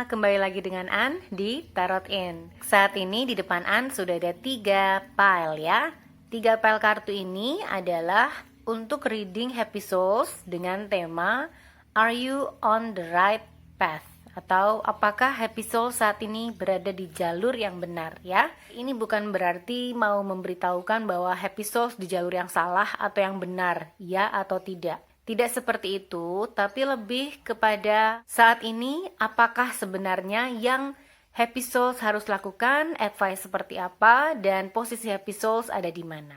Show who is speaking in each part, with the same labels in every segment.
Speaker 1: kembali lagi dengan An di Tarot In. Saat ini di depan An sudah ada 3 pile ya. 3 pile kartu ini adalah untuk reading happy souls dengan tema Are you on the right path? Atau apakah happy soul saat ini berada di jalur yang benar ya. Ini bukan berarti mau memberitahukan bahwa happy souls di jalur yang salah atau yang benar, ya atau tidak. Tidak seperti itu, tapi lebih kepada saat ini apakah sebenarnya yang happy souls harus lakukan, advice seperti apa, dan posisi happy souls ada di mana.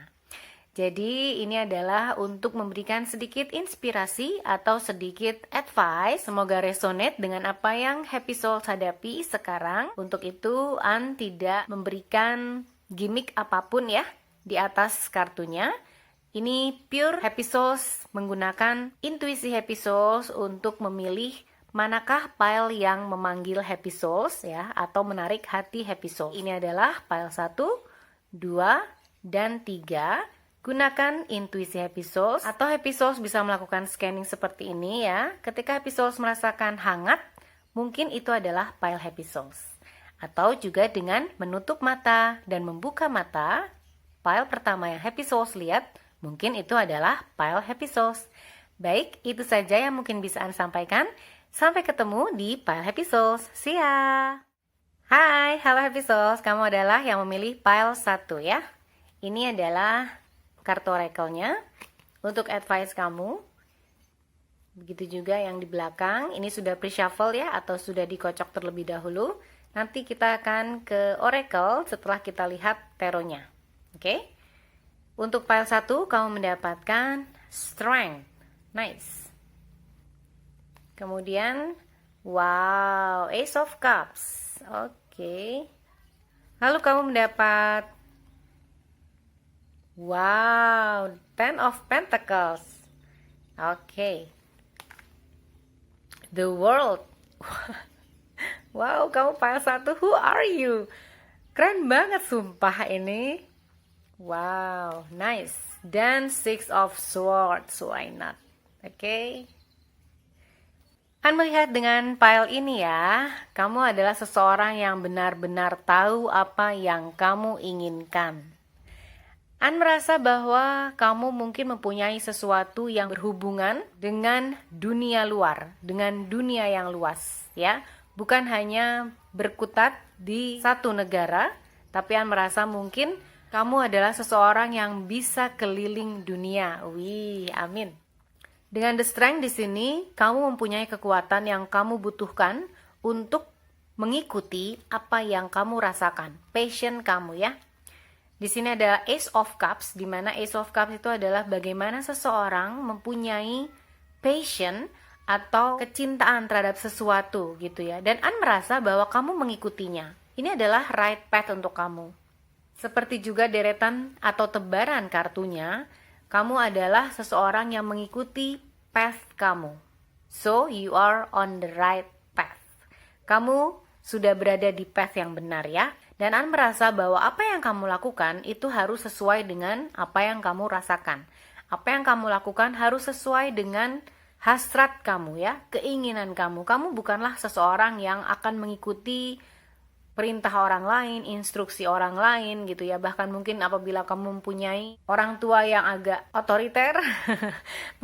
Speaker 1: Jadi ini adalah untuk memberikan sedikit inspirasi atau sedikit advice, semoga resonate dengan apa yang happy souls hadapi sekarang. Untuk itu An tidak memberikan gimmick apapun ya di atas kartunya. Ini pure happy souls menggunakan intuisi happy souls untuk memilih manakah pile yang memanggil happy souls ya atau menarik hati happy souls. Ini adalah pile 1, 2, dan 3. Gunakan intuisi happy souls atau happy souls bisa melakukan scanning seperti ini ya. Ketika happy souls merasakan hangat, mungkin itu adalah pile happy souls. Atau juga dengan menutup mata dan membuka mata, pile pertama yang happy souls lihat, mungkin itu adalah pile happy souls. Baik, itu saja yang mungkin bisa An sampaikan. Sampai ketemu di pile happy souls. See ya! Hai, halo happy souls. Kamu adalah yang memilih pile 1 ya. Ini adalah kartu oracle-nya untuk advice kamu. Begitu juga yang di belakang. Ini sudah pre-shuffle ya, atau sudah dikocok terlebih dahulu. Nanti kita akan ke oracle setelah kita lihat tarotnya. Oke? Untuk pile 1 kamu mendapatkan strength. Nice. Kemudian wow, Ace of Cups. Oke. Lalu kamu mendapat wow, Ten of Pentacles. Oke. The World. Wow, kamu pile 1. Who are you? Keren banget sumpah ini. Wow, nice. Dan Six of Swords, why not? Oke. An melihat dengan pile ini ya, kamu adalah seseorang yang benar-benar tahu apa yang kamu inginkan. An merasa bahwa kamu mungkin mempunyai sesuatu yang berhubungan dengan dunia luar, dengan dunia yang luas, ya. Bukan hanya berkutat di satu negara, tapi An merasa mungkin kamu adalah seseorang yang bisa keliling dunia. Wih, amin. Dengan the strength di sini, kamu mempunyai kekuatan yang kamu butuhkan untuk mengikuti apa yang kamu rasakan. Passion kamu ya. Di sini ada Ace of Cups, di mana Ace of Cups itu adalah bagaimana seseorang mempunyai passion atau kecintaan terhadap sesuatu gitu ya. Dan An merasa bahwa kamu mengikutinya. Ini adalah right path untuk kamu. Seperti juga deretan atau tebaran kartunya, kamu adalah seseorang yang mengikuti path kamu. So, you are on the right path. Kamu sudah berada di path yang benar ya. Dan An merasa bahwa apa yang kamu lakukan itu harus sesuai dengan apa yang kamu rasakan. Apa yang kamu lakukan harus sesuai dengan hasrat kamu ya, keinginan kamu. Kamu bukanlah seseorang yang akan mengikuti perintah orang lain, instruksi orang lain gitu ya. Bahkan mungkin apabila kamu mempunyai orang tua yang agak otoriter,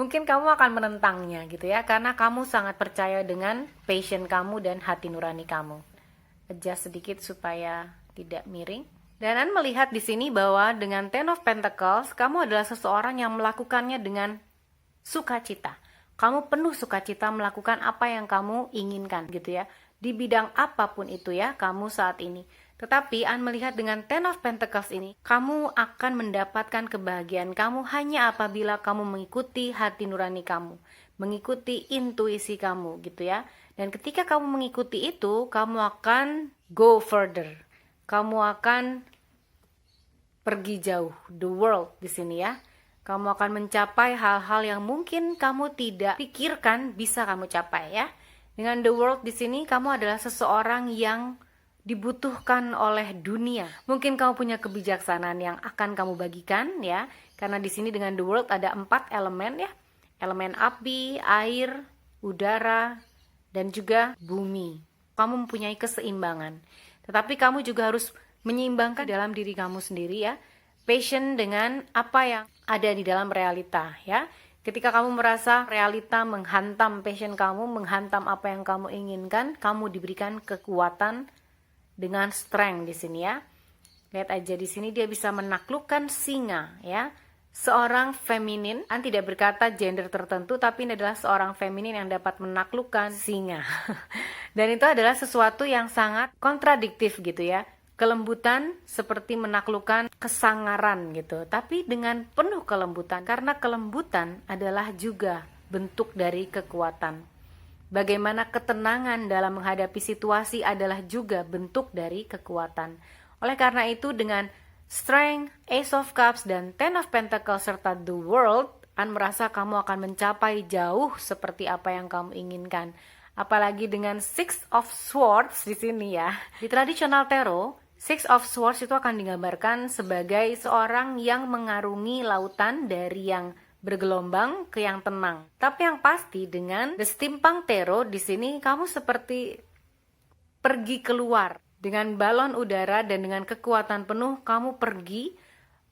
Speaker 1: mungkin kamu akan menentangnya gitu ya. Karena kamu sangat percaya dengan passion kamu dan hati nurani kamu. Adjust sedikit supaya tidak miring. Dan An melihat di sini bahwa dengan Ten of Pentacles, kamu adalah seseorang yang melakukannya dengan sukacita. Kamu penuh sukacita melakukan apa yang kamu inginkan gitu ya. Di bidang apapun itu ya, kamu saat ini. Tetapi An melihat dengan Ten of Pentacles ini, kamu akan mendapatkan kebahagiaan kamu hanya apabila kamu mengikuti hati nurani kamu, mengikuti intuisi kamu gitu ya. Dan ketika kamu mengikuti itu, kamu akan go further. Kamu akan pergi jauh, the world di sini ya. Kamu akan mencapai hal-hal yang mungkin kamu tidak pikirkan bisa kamu capai ya. Dengan the world di sini, kamu adalah seseorang yang dibutuhkan oleh dunia. Mungkin kamu punya kebijaksanaan yang akan kamu bagikan ya. Karena di sini dengan the world ada 4 elemen ya. Elemen api, air, udara, dan juga bumi. kamu mempunyai keseimbangan. Tetapi kamu juga harus menyeimbangkan dalam diri kamu sendiri ya. Passion dengan apa yang ada di dalam realita ya. Ketika kamu merasa realita menghantam passion kamu, menghantam apa yang kamu inginkan, kamu diberikan kekuatan dengan strength di sini ya. Lihat aja di sini dia bisa menaklukkan singa ya. Seorang feminin, tidak berkata gender tertentu, tapi ini adalah seorang feminin yang dapat menaklukkan singa. Dan itu adalah sesuatu yang sangat kontradiktif gitu ya. Kelembutan seperti menaklukkan kesangaran gitu, tapi dengan penuh kelembutan, karena kelembutan adalah juga bentuk dari kekuatan. Bagaimana ketenangan dalam menghadapi situasi adalah juga bentuk dari kekuatan. Oleh karena itu dengan Strength, Ace of Cups, dan Ten of Pentacles serta The World, merasa kamu akan mencapai jauh seperti apa yang kamu inginkan. Apalagi dengan Six of Swords di sini ya. Di tradisional tarot, Six of Swords itu akan digambarkan sebagai seorang yang mengarungi lautan dari yang bergelombang ke yang tenang. Tapi yang pasti dengan The Stimpang Tarot di sini kamu seperti pergi keluar dengan balon udara dan dengan kekuatan penuh kamu pergi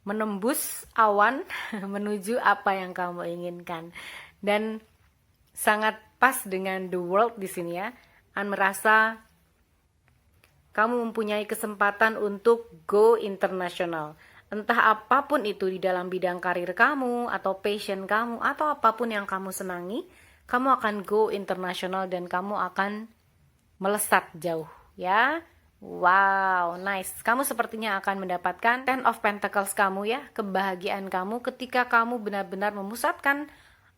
Speaker 1: menembus awan menuju apa yang kamu inginkan. Dan sangat pas dengan The World di sini ya. Merasa kamu mempunyai kesempatan untuk go international. Entah apapun itu di dalam bidang karir kamu, atau passion kamu, atau apapun yang kamu senangi, kamu akan go international dan kamu akan melesat jauh, ya. Wow, nice. Kamu sepertinya akan mendapatkan Ten of Pentacles kamu ya, kebahagiaan kamu ketika kamu benar-benar memusatkan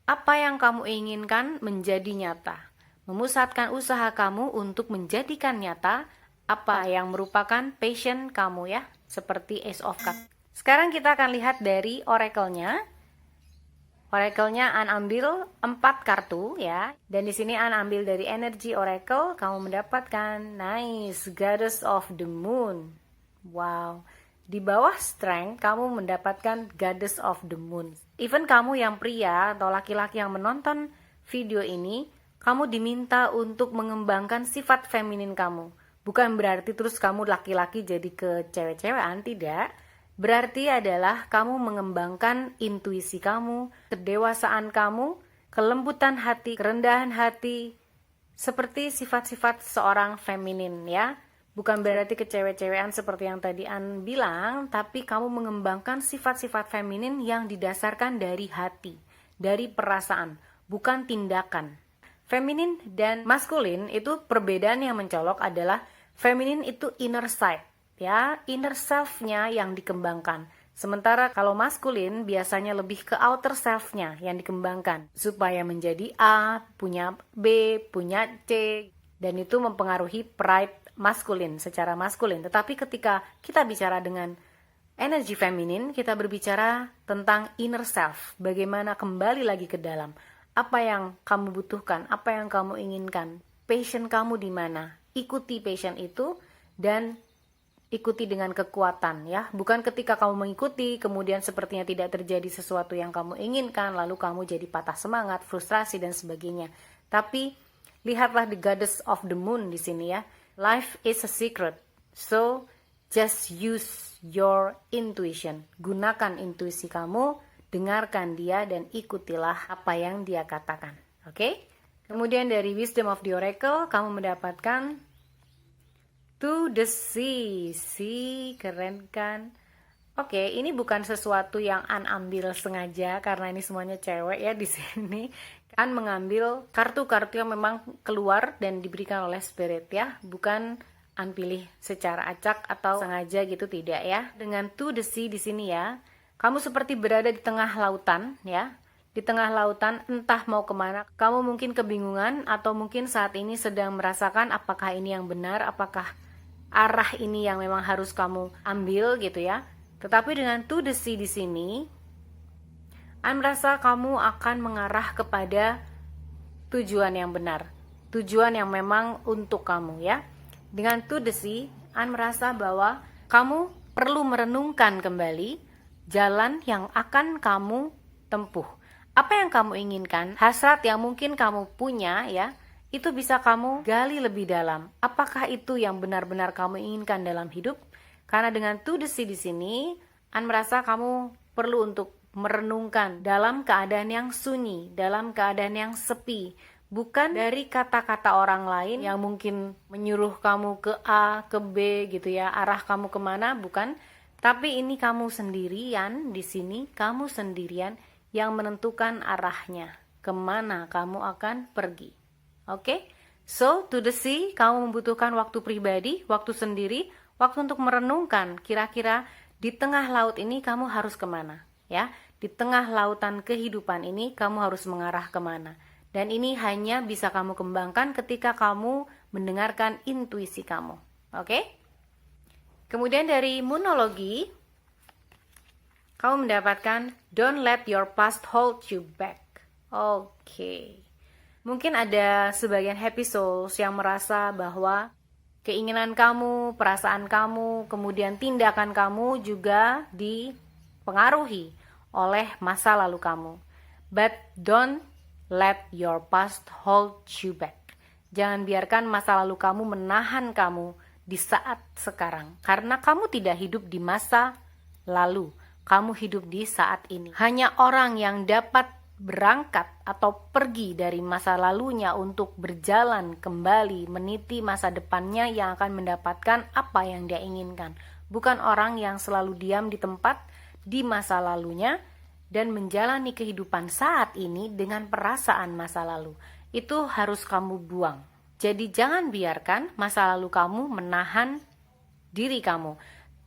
Speaker 1: apa yang kamu inginkan menjadi nyata. Memusatkan usaha kamu untuk menjadikan nyata apa yang merupakan passion kamu ya, seperti Ace of Cups. Sekarang kita akan lihat dari oracle-nya. Oracle-nya An ambil 4 kartu ya. Dan di sini An ambil dari energy oracle, kamu mendapatkan nice Goddess of the Moon. Wow. Di bawah strength kamu mendapatkan Goddess of the Moon. Even kamu yang pria atau laki-laki yang menonton video ini, kamu diminta untuk mengembangkan sifat feminin kamu. Bukan berarti terus kamu laki-laki jadi ke cewek-cewekan, tidak. Berarti adalah kamu mengembangkan intuisi kamu, kedewasaan kamu, kelembutan hati, kerendahan hati, seperti sifat-sifat seorang feminin ya. Bukan berarti ke cewek-cewekan seperti yang tadi An bilang, tapi kamu mengembangkan sifat-sifat feminin yang didasarkan dari hati, dari perasaan, bukan tindakan. Feminin dan maskulin itu perbedaan yang mencolok adalah feminin itu inner side, ya, inner self-nya yang dikembangkan. Sementara kalau maskulin biasanya lebih ke outer self-nya yang dikembangkan. Supaya menjadi A, punya B, punya C. Dan itu mempengaruhi pride maskulin, secara maskulin. Tetapi ketika kita bicara dengan energi feminin, kita berbicara tentang inner self. Bagaimana kembali lagi ke dalam. Apa yang kamu butuhkan, apa yang kamu inginkan. Passion kamu di mana? Ikuti passion itu dan ikuti dengan kekuatan ya. Bukan ketika kamu mengikuti kemudian sepertinya tidak terjadi sesuatu yang kamu inginkan lalu kamu jadi patah semangat, frustrasi dan sebagainya. Tapi lihatlah the Goddess of the Moon di sini ya. Life is a secret. So just use your intuition. Gunakan intuisi kamu, dengarkan dia dan ikutilah apa yang dia katakan. Oke? Kemudian dari Wisdom of the Oracle kamu mendapatkan To the Sea. Sea, keren kan? Oke, ini bukan sesuatu yang An ambil sengaja karena ini semuanya cewek ya di sini. An mengambil kartu-kartu yang memang keluar dan diberikan oleh spirit ya, bukan An pilih secara acak atau sengaja gitu, tidak ya. Dengan To the Sea di sini ya, kamu seperti berada di tengah lautan ya. Di tengah lautan entah mau kemana, kamu mungkin kebingungan atau mungkin saat ini sedang merasakan apakah ini yang benar, apakah arah ini yang memang harus kamu ambil gitu ya. Tetapi dengan To the Sea di sini, An merasa kamu akan mengarah kepada tujuan yang benar, tujuan yang memang untuk kamu ya. Dengan To the Sea, An merasa bahwa kamu perlu merenungkan kembali jalan yang akan kamu tempuh. Apa yang kamu inginkan, hasrat yang mungkin kamu punya ya, itu bisa kamu gali lebih dalam. Apakah itu yang benar-benar kamu inginkan dalam hidup? Karena dengan to the sea di sini, An merasa kamu perlu untuk merenungkan dalam keadaan yang sunyi, dalam keadaan yang sepi, bukan dari kata-kata orang lain yang mungkin menyuruh kamu ke A, ke B gitu ya, arah kamu kemana, bukan. Tapi ini kamu sendirian di sini, kamu sendirian yang menentukan arahnya, kemana kamu akan pergi. Oke? So, to the sea, kamu membutuhkan waktu pribadi, waktu sendiri, waktu untuk merenungkan kira-kira di tengah laut ini kamu harus kemana, ya? Di tengah lautan kehidupan ini kamu harus mengarah kemana. Dan ini hanya bisa kamu kembangkan ketika kamu mendengarkan intuisi kamu. Oke? Kemudian dari monologi, kamu mendapatkan don't let your past hold you back. Oke. Mungkin ada sebagian happy souls yang merasa bahwa keinginan kamu, perasaan kamu, kemudian tindakan kamu juga dipengaruhi oleh masa lalu kamu. But don't let your past hold you back. Jangan biarkan masa lalu kamu menahan kamu di saat sekarang. Karena kamu tidak hidup di masa lalu. Kamu hidup di saat ini. Hanya orang yang dapat berangkat atau pergi dari masa lalunya untuk berjalan kembali meniti masa depannya yang akan mendapatkan apa yang dia inginkan. Bukan orang yang selalu diam di tempat di masa lalunya dan menjalani kehidupan saat ini dengan perasaan masa lalu. Itu harus kamu buang. Jadi jangan biarkan masa lalu kamu menahan diri kamu.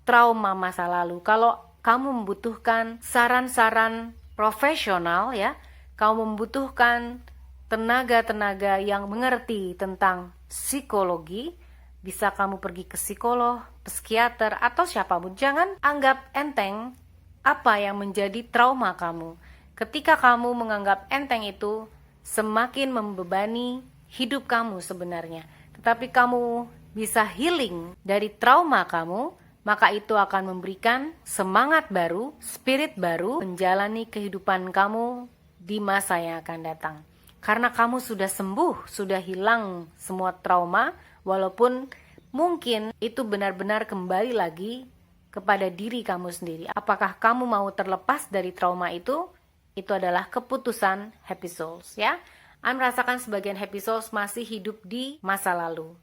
Speaker 1: Trauma masa lalu. Kalau kamu membutuhkan saran-saran profesional ya, kamu membutuhkan tenaga-tenaga yang mengerti tentang psikologi, bisa kamu pergi ke psikolog, psikiater, atau siapapun. Jangan anggap enteng apa yang menjadi trauma kamu. Ketika kamu menganggap enteng itu, semakin membebani hidup kamu sebenarnya. Tetapi kamu bisa healing dari trauma kamu, maka itu akan memberikan semangat baru, spirit baru, menjalani kehidupan kamu di masa yang akan datang. Karena kamu sudah sembuh, sudah hilang semua trauma, walaupun mungkin itu benar-benar kembali lagi kepada diri kamu sendiri. Apakah kamu mau terlepas dari trauma itu? Itu adalah keputusan happy souls ya. An merasakan sebagian happy souls masih hidup di masa lalu.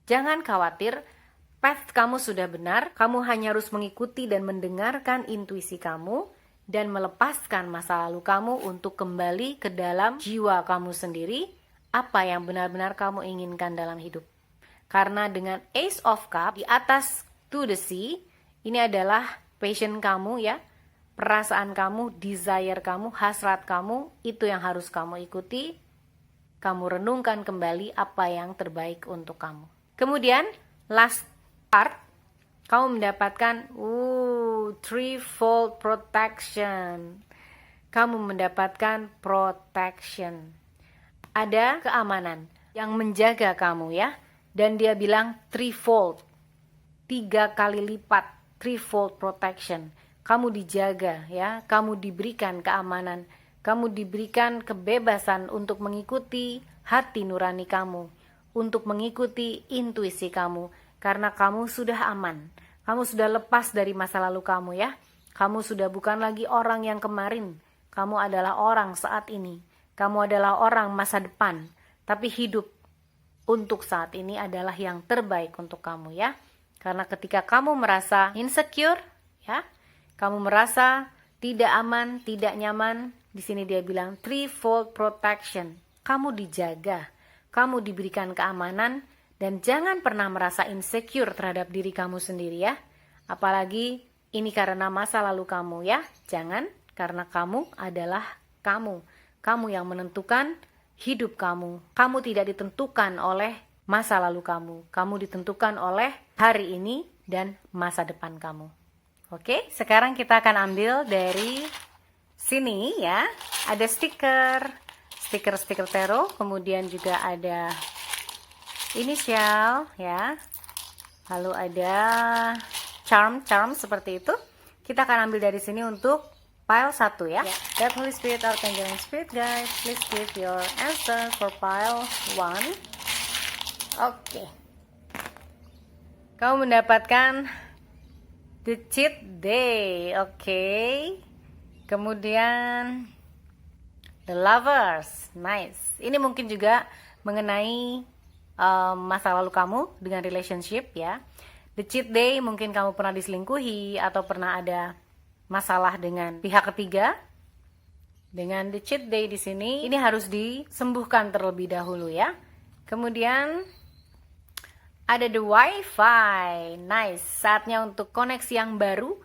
Speaker 1: Jangan khawatir, path kamu sudah benar, kamu hanya harus mengikuti dan mendengarkan intuisi kamu dan melepaskan masa lalu kamu untuk kembali ke dalam jiwa kamu sendiri, apa yang benar-benar kamu inginkan dalam hidup. Karena dengan Ace of Cups di atas to the sea, ini adalah passion kamu ya, perasaan kamu, desire kamu, hasrat kamu, itu yang harus kamu ikuti. Kamu renungkan kembali apa yang terbaik untuk kamu. Kemudian last part, kamu mendapatkan threefold protection. Kamu mendapatkan protection. Ada keamanan yang menjaga kamu ya. Dan dia bilang threefold. 3 kali lipat. Threefold protection. Kamu dijaga ya. Kamu diberikan keamanan. Kamu diberikan kebebasan untuk mengikuti hati nurani kamu. Untuk mengikuti intuisi kamu. Karena kamu sudah aman. Kamu sudah lepas dari masa lalu kamu ya. Kamu sudah bukan lagi orang yang kemarin. Kamu adalah orang saat ini. Kamu adalah orang masa depan. Tapi hidup untuk saat ini adalah yang terbaik untuk kamu ya. Karena ketika kamu merasa insecure ya, kamu merasa tidak aman, tidak nyaman, di sini dia bilang threefold protection. Kamu dijaga, kamu diberikan keamanan. Dan jangan pernah merasa insecure terhadap diri kamu sendiri ya. Apalagi ini karena masa lalu kamu ya. Jangan, karena kamu adalah kamu. Kamu yang menentukan hidup kamu. Kamu tidak ditentukan oleh masa lalu kamu. Kamu ditentukan oleh hari ini dan masa depan kamu. Oke, sekarang kita akan ambil dari sini ya. Ada stiker tarot. Kemudian juga ada inisial ya, lalu ada charm seperti itu. Kita akan ambil dari sini untuk pile 1 ya. God, Holy Spirit, Archangel, and Spirit Guide, please give your answer for pile 1. Oke. Kamu mendapatkan the cheat day. Oke. Kemudian the lovers. Nice. Ini mungkin juga mengenai masa lalu kamu dengan relationship ya. The cheat day mungkin kamu pernah diselingkuhi atau pernah ada masalah dengan pihak ketiga. Dengan the cheat day di sini, ini harus disembuhkan terlebih dahulu ya. Kemudian ada the wifi. Nice. Saatnya untuk koneksi yang baru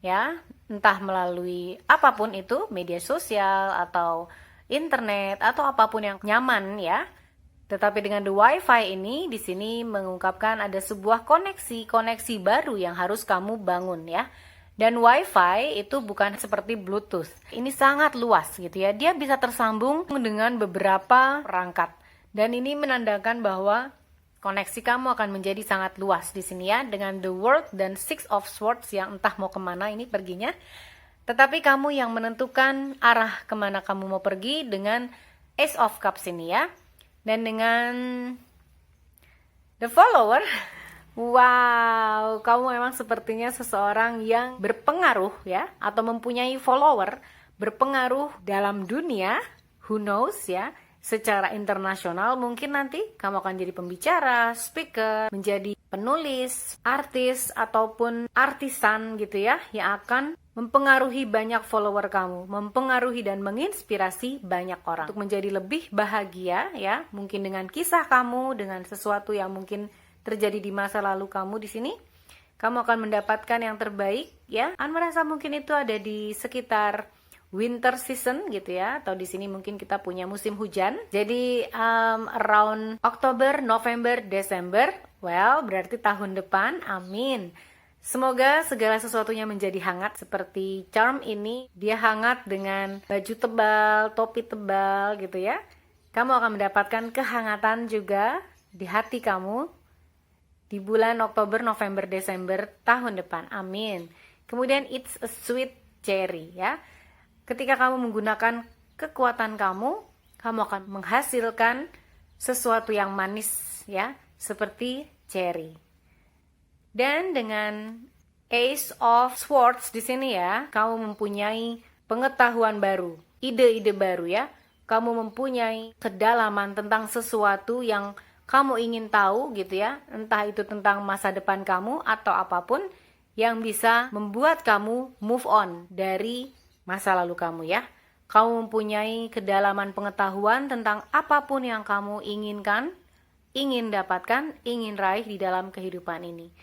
Speaker 1: ya, entah melalui apapun itu, media sosial atau internet atau apapun yang nyaman ya. Tetapi dengan the wifi ini di sini mengungkapkan ada sebuah koneksi baru yang harus kamu bangun ya. Dan wifi itu bukan seperti bluetooth. Ini sangat luas gitu ya. Dia bisa tersambung dengan beberapa perangkat. Dan ini menandakan bahwa koneksi kamu akan menjadi sangat luas di sini ya, dengan the world dan six of swords yang entah mau kemana ini perginya. Tetapi kamu yang menentukan arah kemana kamu mau pergi dengan ace of cups ini ya. Dan dengan the follower, wow, kamu memang sepertinya seseorang yang berpengaruh ya, atau mempunyai follower, berpengaruh dalam dunia, who knows ya. Secara internasional mungkin nanti kamu akan jadi pembicara, speaker, menjadi penulis, artis, ataupun artisan gitu ya, yang akan mempengaruhi banyak follower kamu, mempengaruhi dan menginspirasi banyak orang untuk menjadi lebih bahagia ya, mungkin dengan kisah kamu, dengan sesuatu yang mungkin terjadi di masa lalu kamu di sini. Kamu akan mendapatkan yang terbaik ya. An merasa mungkin itu ada di sekitar winter season gitu ya, atau di sini mungkin kita punya musim hujan. Jadi around Oktober, November, Desember, well berarti tahun depan, amin. Semoga segala sesuatunya menjadi hangat seperti charm ini. Dia hangat dengan baju tebal, topi tebal gitu ya. Kamu akan mendapatkan kehangatan juga di hati kamu di bulan Oktober, November, Desember tahun depan, amin. Kemudian it's a sweet cherry ya. Ketika kamu menggunakan kekuatan kamu akan menghasilkan sesuatu yang manis ya, seperti cherry. Dan dengan Ace of Swords di sini ya, kamu mempunyai pengetahuan baru, ide-ide baru ya. Kamu mempunyai kedalaman tentang sesuatu yang kamu ingin tahu gitu ya, entah itu tentang masa depan kamu atau apapun yang bisa membuat kamu move on dari masa lalu kamu ya. Kamu mempunyai kedalaman pengetahuan tentang apapun yang kamu inginkan, ingin dapatkan, ingin raih di dalam kehidupan ini.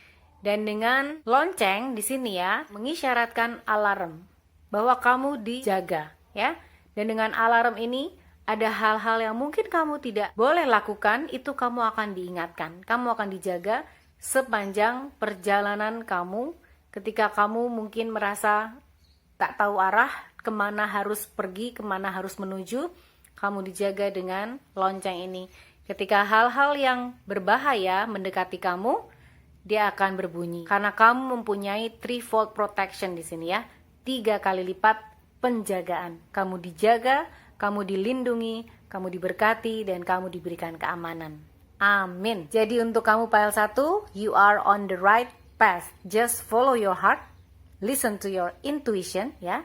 Speaker 1: Dan dengan lonceng di sini ya, mengisyaratkan alarm bahwa kamu dijaga ya. Dan dengan alarm ini ada hal-hal yang mungkin kamu tidak boleh lakukan, itu kamu akan diingatkan. Kamu akan dijaga sepanjang perjalanan kamu ketika kamu mungkin merasa tak tahu arah, kemana harus pergi, kemana harus menuju, kamu dijaga dengan lonceng ini. Ketika hal-hal yang berbahaya mendekati kamu, dia akan berbunyi. Karena kamu mempunyai threefold protection di sini ya, 3 kali lipat penjagaan. Kamu dijaga, kamu dilindungi, kamu diberkati, dan kamu diberikan keamanan. Amin. Jadi untuk kamu pile 1, you are on the right path. Just follow your heart. Listen to your intuition ya.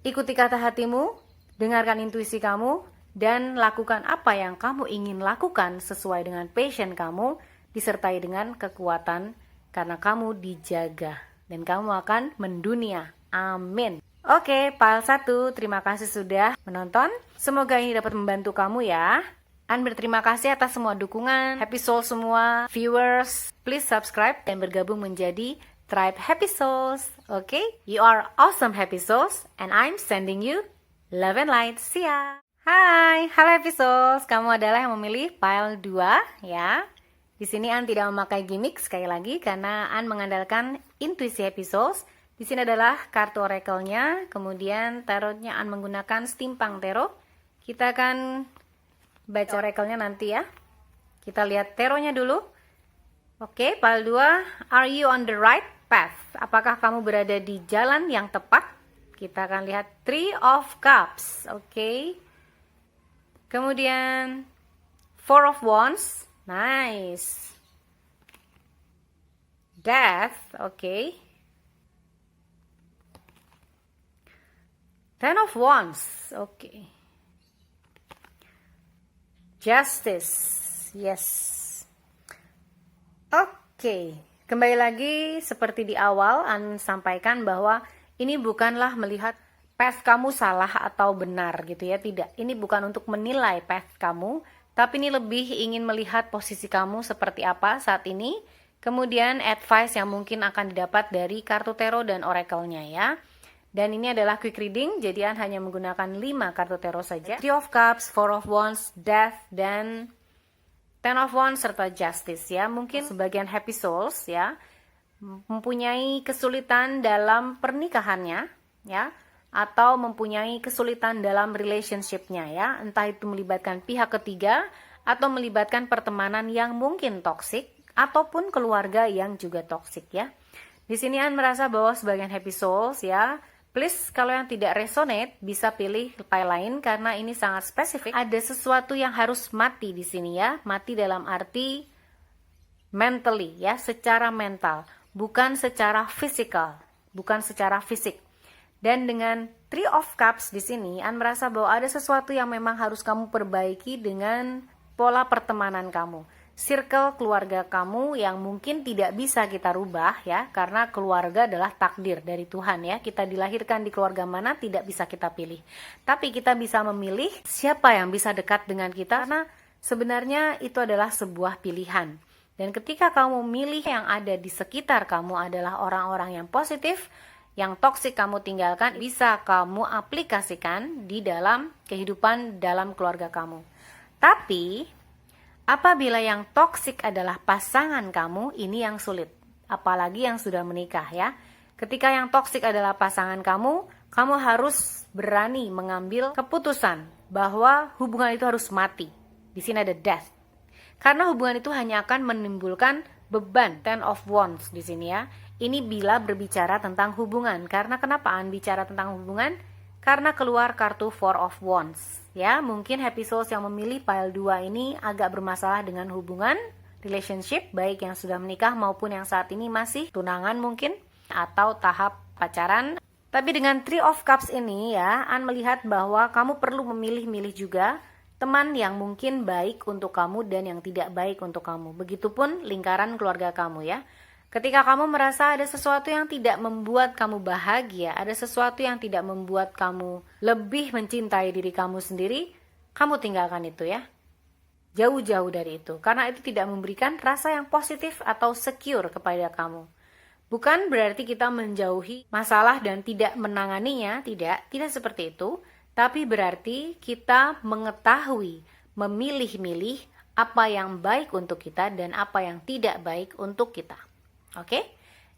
Speaker 1: Ikuti kata hatimu, dengarkan intuisi kamu, dan lakukan apa yang kamu ingin lakukan sesuai dengan passion kamu, disertai dengan kekuatan karena kamu dijaga dan kamu akan mendunia. Amin. Oke, pile 1, terima kasih sudah menonton. Semoga ini dapat membantu kamu ya. An berterima kasih atas semua dukungan. Happy Soul semua viewers. Please subscribe dan bergabung menjadi Tribe Happy Souls. Okay? You are awesome Happy Souls. And I'm sending you love and light. See ya. Hai, halo Happy Souls. Kamu adalah yang memilih pile 2 ya. Di sini An tidak memakai gimmick sekali lagi karena An mengandalkan intuisi Happy Souls. Di sini adalah kartu oracle-nya, kemudian tarotnya An menggunakan Stimpang Tarot. Kita akan baca oracle-nya nanti ya. Kita lihat tarotnya dulu. Oke, pile 2, are you on the right path? Apakah kamu berada di jalan yang tepat? kita akan lihat Three of Cups. Oke. Kemudian Four of Wands. Nice. Death. Oke. Ten of Wands. Oke. Justice. Yes. Oke. Kembali lagi seperti di awal An sampaikan bahwa ini bukanlah melihat path kamu salah atau benar gitu ya. Tidak. Ini bukan untuk menilai path kamu, tapi ini lebih ingin melihat posisi kamu seperti apa saat ini. Kemudian advice yang mungkin akan didapat dari kartu tarot dan oracle-nya ya. Dan ini adalah quick reading, jadi An hanya menggunakan 5 kartu tarot saja. Three of Cups, Four of Wands, Death, dan Ten of Wands serta Justice ya. Mungkin sebagian happy souls ya mempunyai kesulitan dalam pernikahannya ya, atau mempunyai kesulitan dalam relationship-nya ya. Entah itu melibatkan pihak ketiga atau melibatkan pertemanan yang mungkin toksik ataupun keluarga yang juga toksik ya. Di sini An merasa bahwa sebagian happy souls ya, please kalau yang tidak resonate bisa pilih file lain karena ini sangat spesifik. Ada sesuatu yang harus mati di sini ya. Mati dalam arti mentally ya, secara mental, bukan secara physical, bukan secara fisik. Dan dengan Three of Cups di sini An merasa bahwa ada sesuatu yang memang harus kamu perbaiki dengan pola pertemanan kamu. Circle keluarga kamu yang mungkin tidak bisa kita rubah ya, karena keluarga adalah takdir dari Tuhan ya. Kita dilahirkan di keluarga mana tidak bisa kita pilih, tapi kita bisa memilih siapa yang bisa dekat dengan kita, karena sebenarnya itu adalah sebuah pilihan. Dan ketika kamu milih yang ada di sekitar kamu adalah orang-orang yang positif, yang toksik kamu tinggalkan, bisa kamu aplikasikan di dalam kehidupan dalam keluarga kamu. Tapi apabila yang toksik adalah pasangan kamu, ini yang sulit. Apalagi yang sudah menikah ya. Ketika yang toksik adalah pasangan kamu, kamu harus berani mengambil keputusan bahwa hubungan itu harus mati. Di sini ada death. Karena hubungan itu hanya akan menimbulkan beban. Ten of Wands di sini ya. Ini bila berbicara tentang hubungan. Karena kenapa An bicara tentang hubungan? Karena keluar kartu Four of Wands. Ya, mungkin happy souls yang memilih pile 2 ini agak bermasalah dengan hubungan, relationship, baik yang sudah menikah maupun yang saat ini masih tunangan mungkin, atau tahap pacaran. Tapi dengan Three of Cups ini ya, An melihat bahwa kamu perlu memilih-milih juga teman yang mungkin baik untuk kamu dan yang tidak baik untuk kamu. Begitupun lingkaran keluarga kamu ya. Ketika kamu merasa ada sesuatu yang tidak membuat kamu bahagia, ada sesuatu yang tidak membuat kamu lebih mencintai diri kamu sendiri, kamu tinggalkan itu ya. Jauh-jauh dari itu, karena itu tidak memberikan rasa yang positif atau secure kepada kamu. Bukan berarti kita menjauhi masalah dan tidak menanganinya, tidak seperti itu. Tapi berarti kita mengetahui, memilih-milih apa yang baik untuk kita dan apa yang tidak baik untuk kita. Oke?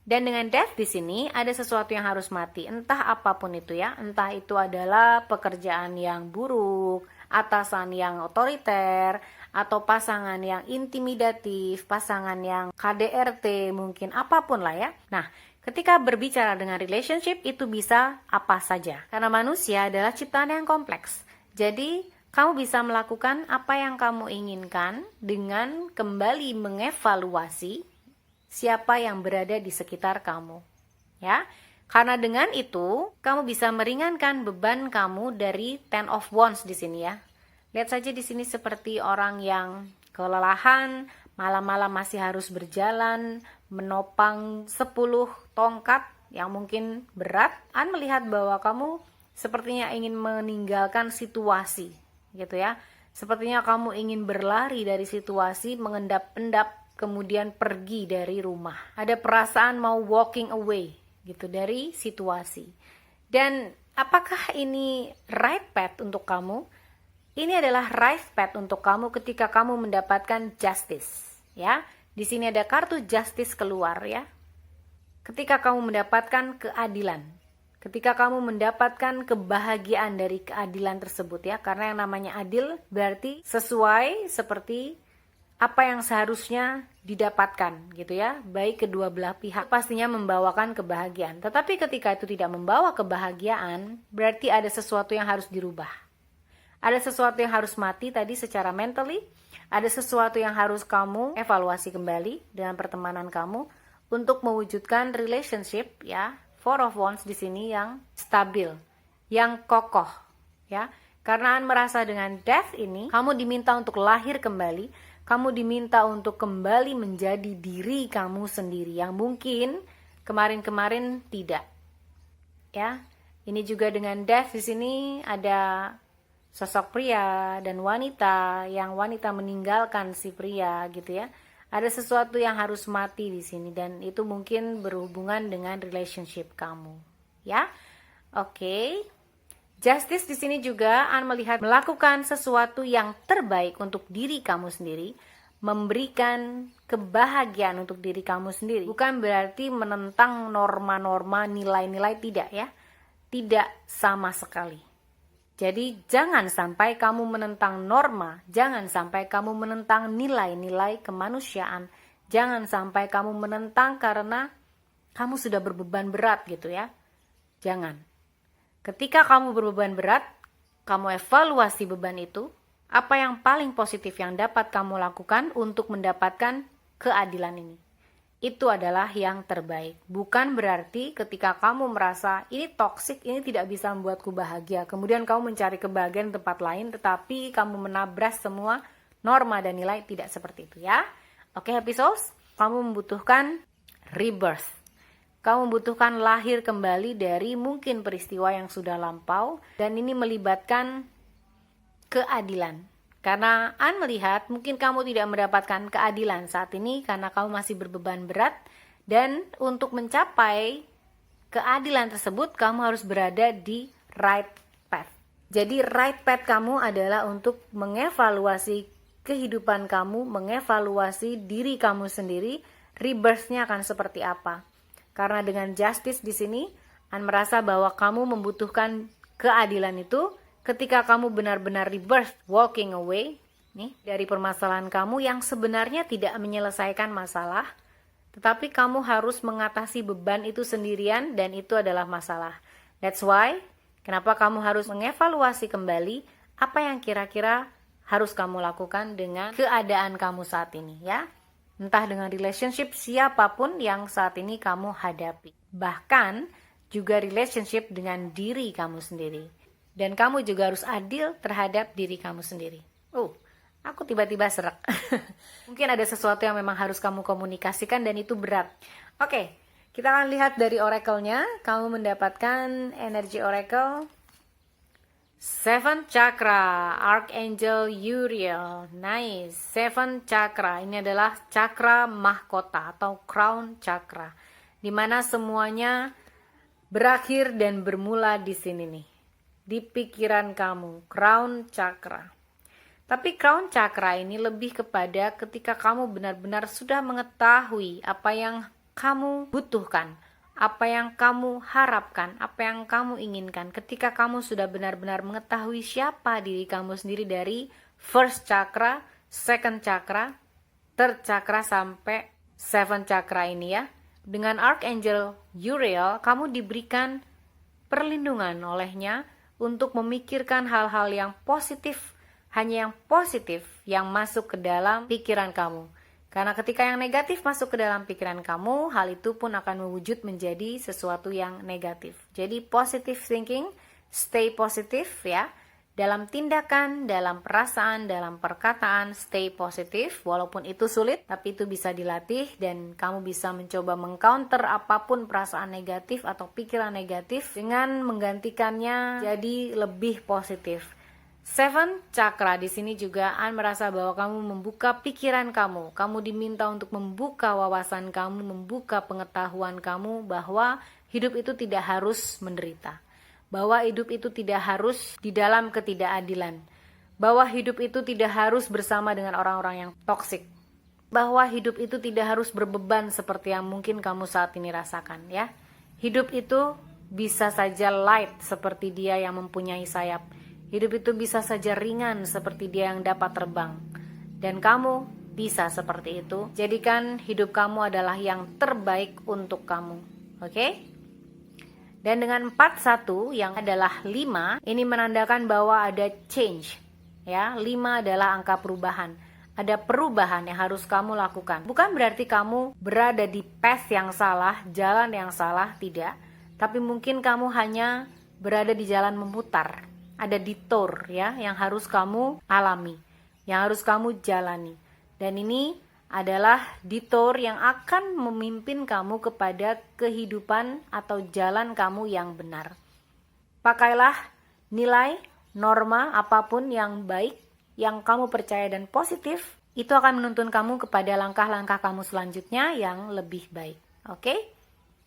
Speaker 1: Dan dengan death di sini ada sesuatu yang harus mati, entah apapun itu ya, entah itu adalah pekerjaan yang buruk, atasan yang otoriter, atau pasangan yang intimidatif, pasangan yang KDRT, mungkin apapun lah ya. Nah, ketika berbicara dengan relationship itu bisa apa saja, karena manusia adalah ciptaan yang kompleks. Jadi kamu bisa melakukan apa yang kamu inginkan dengan kembali mengevaluasi siapa yang berada di sekitar kamu, ya. Karena dengan itu, kamu bisa meringankan beban kamu dari Ten of Wands di sini ya. Lihat saja di sini seperti orang yang kelelahan, malam-malam masih harus berjalan, menopang 10 tongkat yang mungkin berat. An melihat bahwa kamu sepertinya ingin meninggalkan situasi, gitu ya. Sepertinya kamu ingin berlari dari situasi, mengendap-endap, kemudian pergi dari rumah. Ada perasaan mau walking away gitu dari situasi. Dan apakah ini right path untuk kamu? Ini adalah right path untuk kamu ketika kamu mendapatkan justice, ya. Di sini ada kartu justice keluar ya. Ketika kamu mendapatkan keadilan, ketika kamu mendapatkan kebahagiaan dari keadilan tersebut ya, karena yang namanya adil berarti sesuai seperti apa yang seharusnya didapatkan gitu ya, baik kedua belah pihak, pastinya membawakan kebahagiaan. Tetapi ketika itu tidak membawa kebahagiaan, berarti ada sesuatu yang harus dirubah. Ada sesuatu yang harus mati tadi secara mentally, ada sesuatu yang harus kamu evaluasi kembali dengan pertemanan kamu untuk mewujudkan relationship ya, Four of Wands di sini yang stabil, yang kokoh ya. Karena merasa dengan death ini, kamu diminta untuk lahir kembali. Kamu diminta untuk kembali menjadi diri kamu sendiri yang mungkin kemarin-kemarin tidak. Ya, ini juga dengan death di sini ada sosok pria dan wanita yang wanita meninggalkan si pria gitu ya. Ada sesuatu yang harus mati di sini dan itu mungkin berhubungan dengan relationship kamu. Ya, oke. Justice di sini juga melihat melakukan sesuatu yang terbaik untuk diri kamu sendiri, memberikan kebahagiaan untuk diri kamu sendiri. Bukan berarti menentang norma-norma, nilai-nilai, tidak ya. Tidak sama sekali. Jadi jangan sampai kamu menentang norma, jangan sampai kamu menentang nilai-nilai kemanusiaan, jangan sampai kamu menentang karena kamu sudah berbeban berat gitu ya. Jangan. Ketika kamu berbeban berat, kamu evaluasi beban itu, apa yang paling positif yang dapat kamu lakukan untuk mendapatkan keadilan ini. Itu adalah yang terbaik. Bukan berarti ketika kamu merasa ini toksik, ini tidak bisa membuatku bahagia. Kemudian kamu mencari kebahagiaan di tempat lain, tetapi kamu menabrak semua norma dan nilai, tidak seperti itu ya. Oke, Happy Souls, kamu membutuhkan rebirth. Kamu membutuhkan lahir kembali dari mungkin peristiwa yang sudah lampau. Dan ini melibatkan keadilan. Karena melihat mungkin kamu tidak mendapatkan keadilan saat ini karena kamu masih berbeban berat. Dan untuk mencapai keadilan tersebut kamu harus berada di right path. Jadi right path kamu adalah untuk mengevaluasi kehidupan kamu, mengevaluasi diri kamu sendiri. Rebirth-nya akan seperti apa. Karena dengan justice di sini, merasa bahwa kamu membutuhkan keadilan itu ketika kamu benar-benar rebirth, walking away nih dari permasalahan kamu yang sebenarnya tidak menyelesaikan masalah, tetapi kamu harus mengatasi beban itu sendirian dan itu adalah masalah. That's why, kenapa kamu harus mengevaluasi kembali apa yang kira-kira harus kamu lakukan dengan keadaan kamu saat ini ya. Entah dengan relationship siapapun yang saat ini kamu hadapi. Bahkan juga relationship dengan diri kamu sendiri. Dan kamu juga harus adil terhadap diri kamu sendiri. Aku tiba-tiba serak. Mungkin ada sesuatu yang memang harus kamu komunikasikan dan itu berat. Oke, kita akan lihat dari oracle-nya. Kamu mendapatkan energi oracle. Seven Chakra, Archangel Uriel, nice. Seven Chakra, ini adalah chakra mahkota atau crown chakra, dimana semuanya berakhir dan bermula di sini nih, di pikiran kamu, crown chakra. Tapi crown chakra ini lebih kepada ketika kamu benar-benar sudah mengetahui apa yang kamu butuhkan, apa yang kamu harapkan, apa yang kamu inginkan. Ketika kamu sudah benar-benar mengetahui siapa diri kamu sendiri dari first chakra, second chakra, third chakra sampai seven chakra ini ya. Dengan Archangel Uriel, kamu diberikan perlindungan olehnya untuk memikirkan hal-hal yang positif, hanya yang positif yang masuk ke dalam pikiran kamu. Karena ketika yang negatif masuk ke dalam pikiran kamu, hal itu pun akan mewujud menjadi sesuatu yang negatif. Jadi positive thinking, stay positif ya. Dalam tindakan, dalam perasaan, dalam perkataan, stay positif. Walaupun itu sulit, tapi itu bisa dilatih dan kamu bisa mencoba mengcounter apapun perasaan negatif atau pikiran negatif dengan menggantikannya jadi lebih positif. Seven chakra di sini juga merasa bahwa kamu membuka pikiran kamu. Kamu diminta untuk membuka wawasan kamu, membuka pengetahuan kamu bahwa hidup itu tidak harus menderita. Bahwa hidup itu tidak harus di dalam ketidakadilan. Bahwa hidup itu tidak harus bersama dengan orang-orang yang toksik. Bahwa hidup itu tidak harus berbeban seperti yang mungkin kamu saat ini rasakan ya. Hidup itu bisa saja light seperti dia yang mempunyai sayap. Hidup itu bisa saja ringan seperti dia yang dapat terbang. Dan kamu bisa seperti itu. Jadikan hidup kamu adalah yang terbaik untuk kamu. Oke? Dan dengan 41 yang adalah 5, ini menandakan bahwa ada change. Ya, 5 adalah angka perubahan. Ada perubahan yang harus kamu lakukan. Bukan berarti kamu berada di path yang salah, jalan yang salah, tidak. Tapi mungkin kamu hanya berada di jalan memutar. Ada detour ya, yang harus kamu alami, yang harus kamu jalani. Dan ini adalah detour yang akan memimpin kamu kepada kehidupan atau jalan kamu yang benar. Pakailah nilai, norma, apapun yang baik, yang kamu percaya dan positif, itu akan menuntun kamu kepada langkah-langkah kamu selanjutnya yang lebih baik. Oke?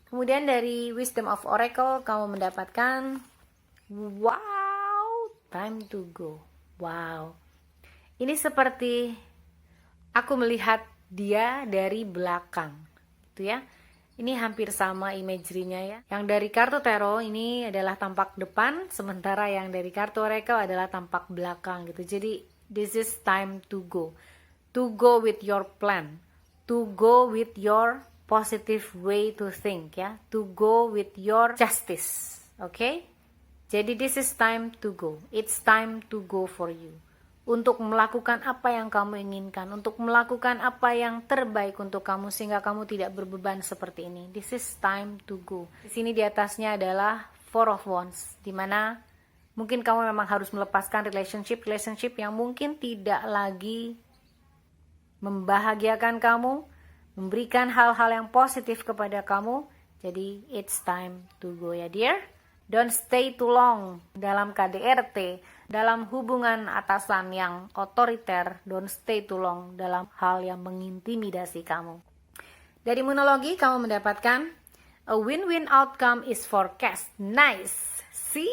Speaker 1: Kemudian dari Wisdom of Oracle, kamu mendapatkan, wow, time to go. Wow. Ini seperti aku melihat dia dari belakang, gitu ya. Ini hampir sama imagery-nya ya. Yang dari kartu tarot ini adalah tampak depan, sementara yang dari kartu oracle adalah tampak belakang gitu. Jadi this is time to go with your plan, to go with your positive way to think ya, to go with your justice. Okay? Jadi this is time to go. It's time to go for you. Untuk melakukan apa yang kamu inginkan, untuk melakukan apa yang terbaik untuk kamu sehingga kamu tidak berbeban seperti ini. This is time to go. Di sini di atasnya adalah Four of Wands, di mana mungkin kamu memang harus melepaskan relationship yang mungkin tidak lagi membahagiakan kamu, memberikan hal-hal yang positif kepada kamu. Jadi it's time to go ya dear. Don't stay too long dalam KDRT, dalam hubungan atasan yang otoriter. Don't stay too long dalam hal yang mengintimidasi kamu. Dari monologi kamu mendapatkan a win-win outcome is forecast. Nice. See?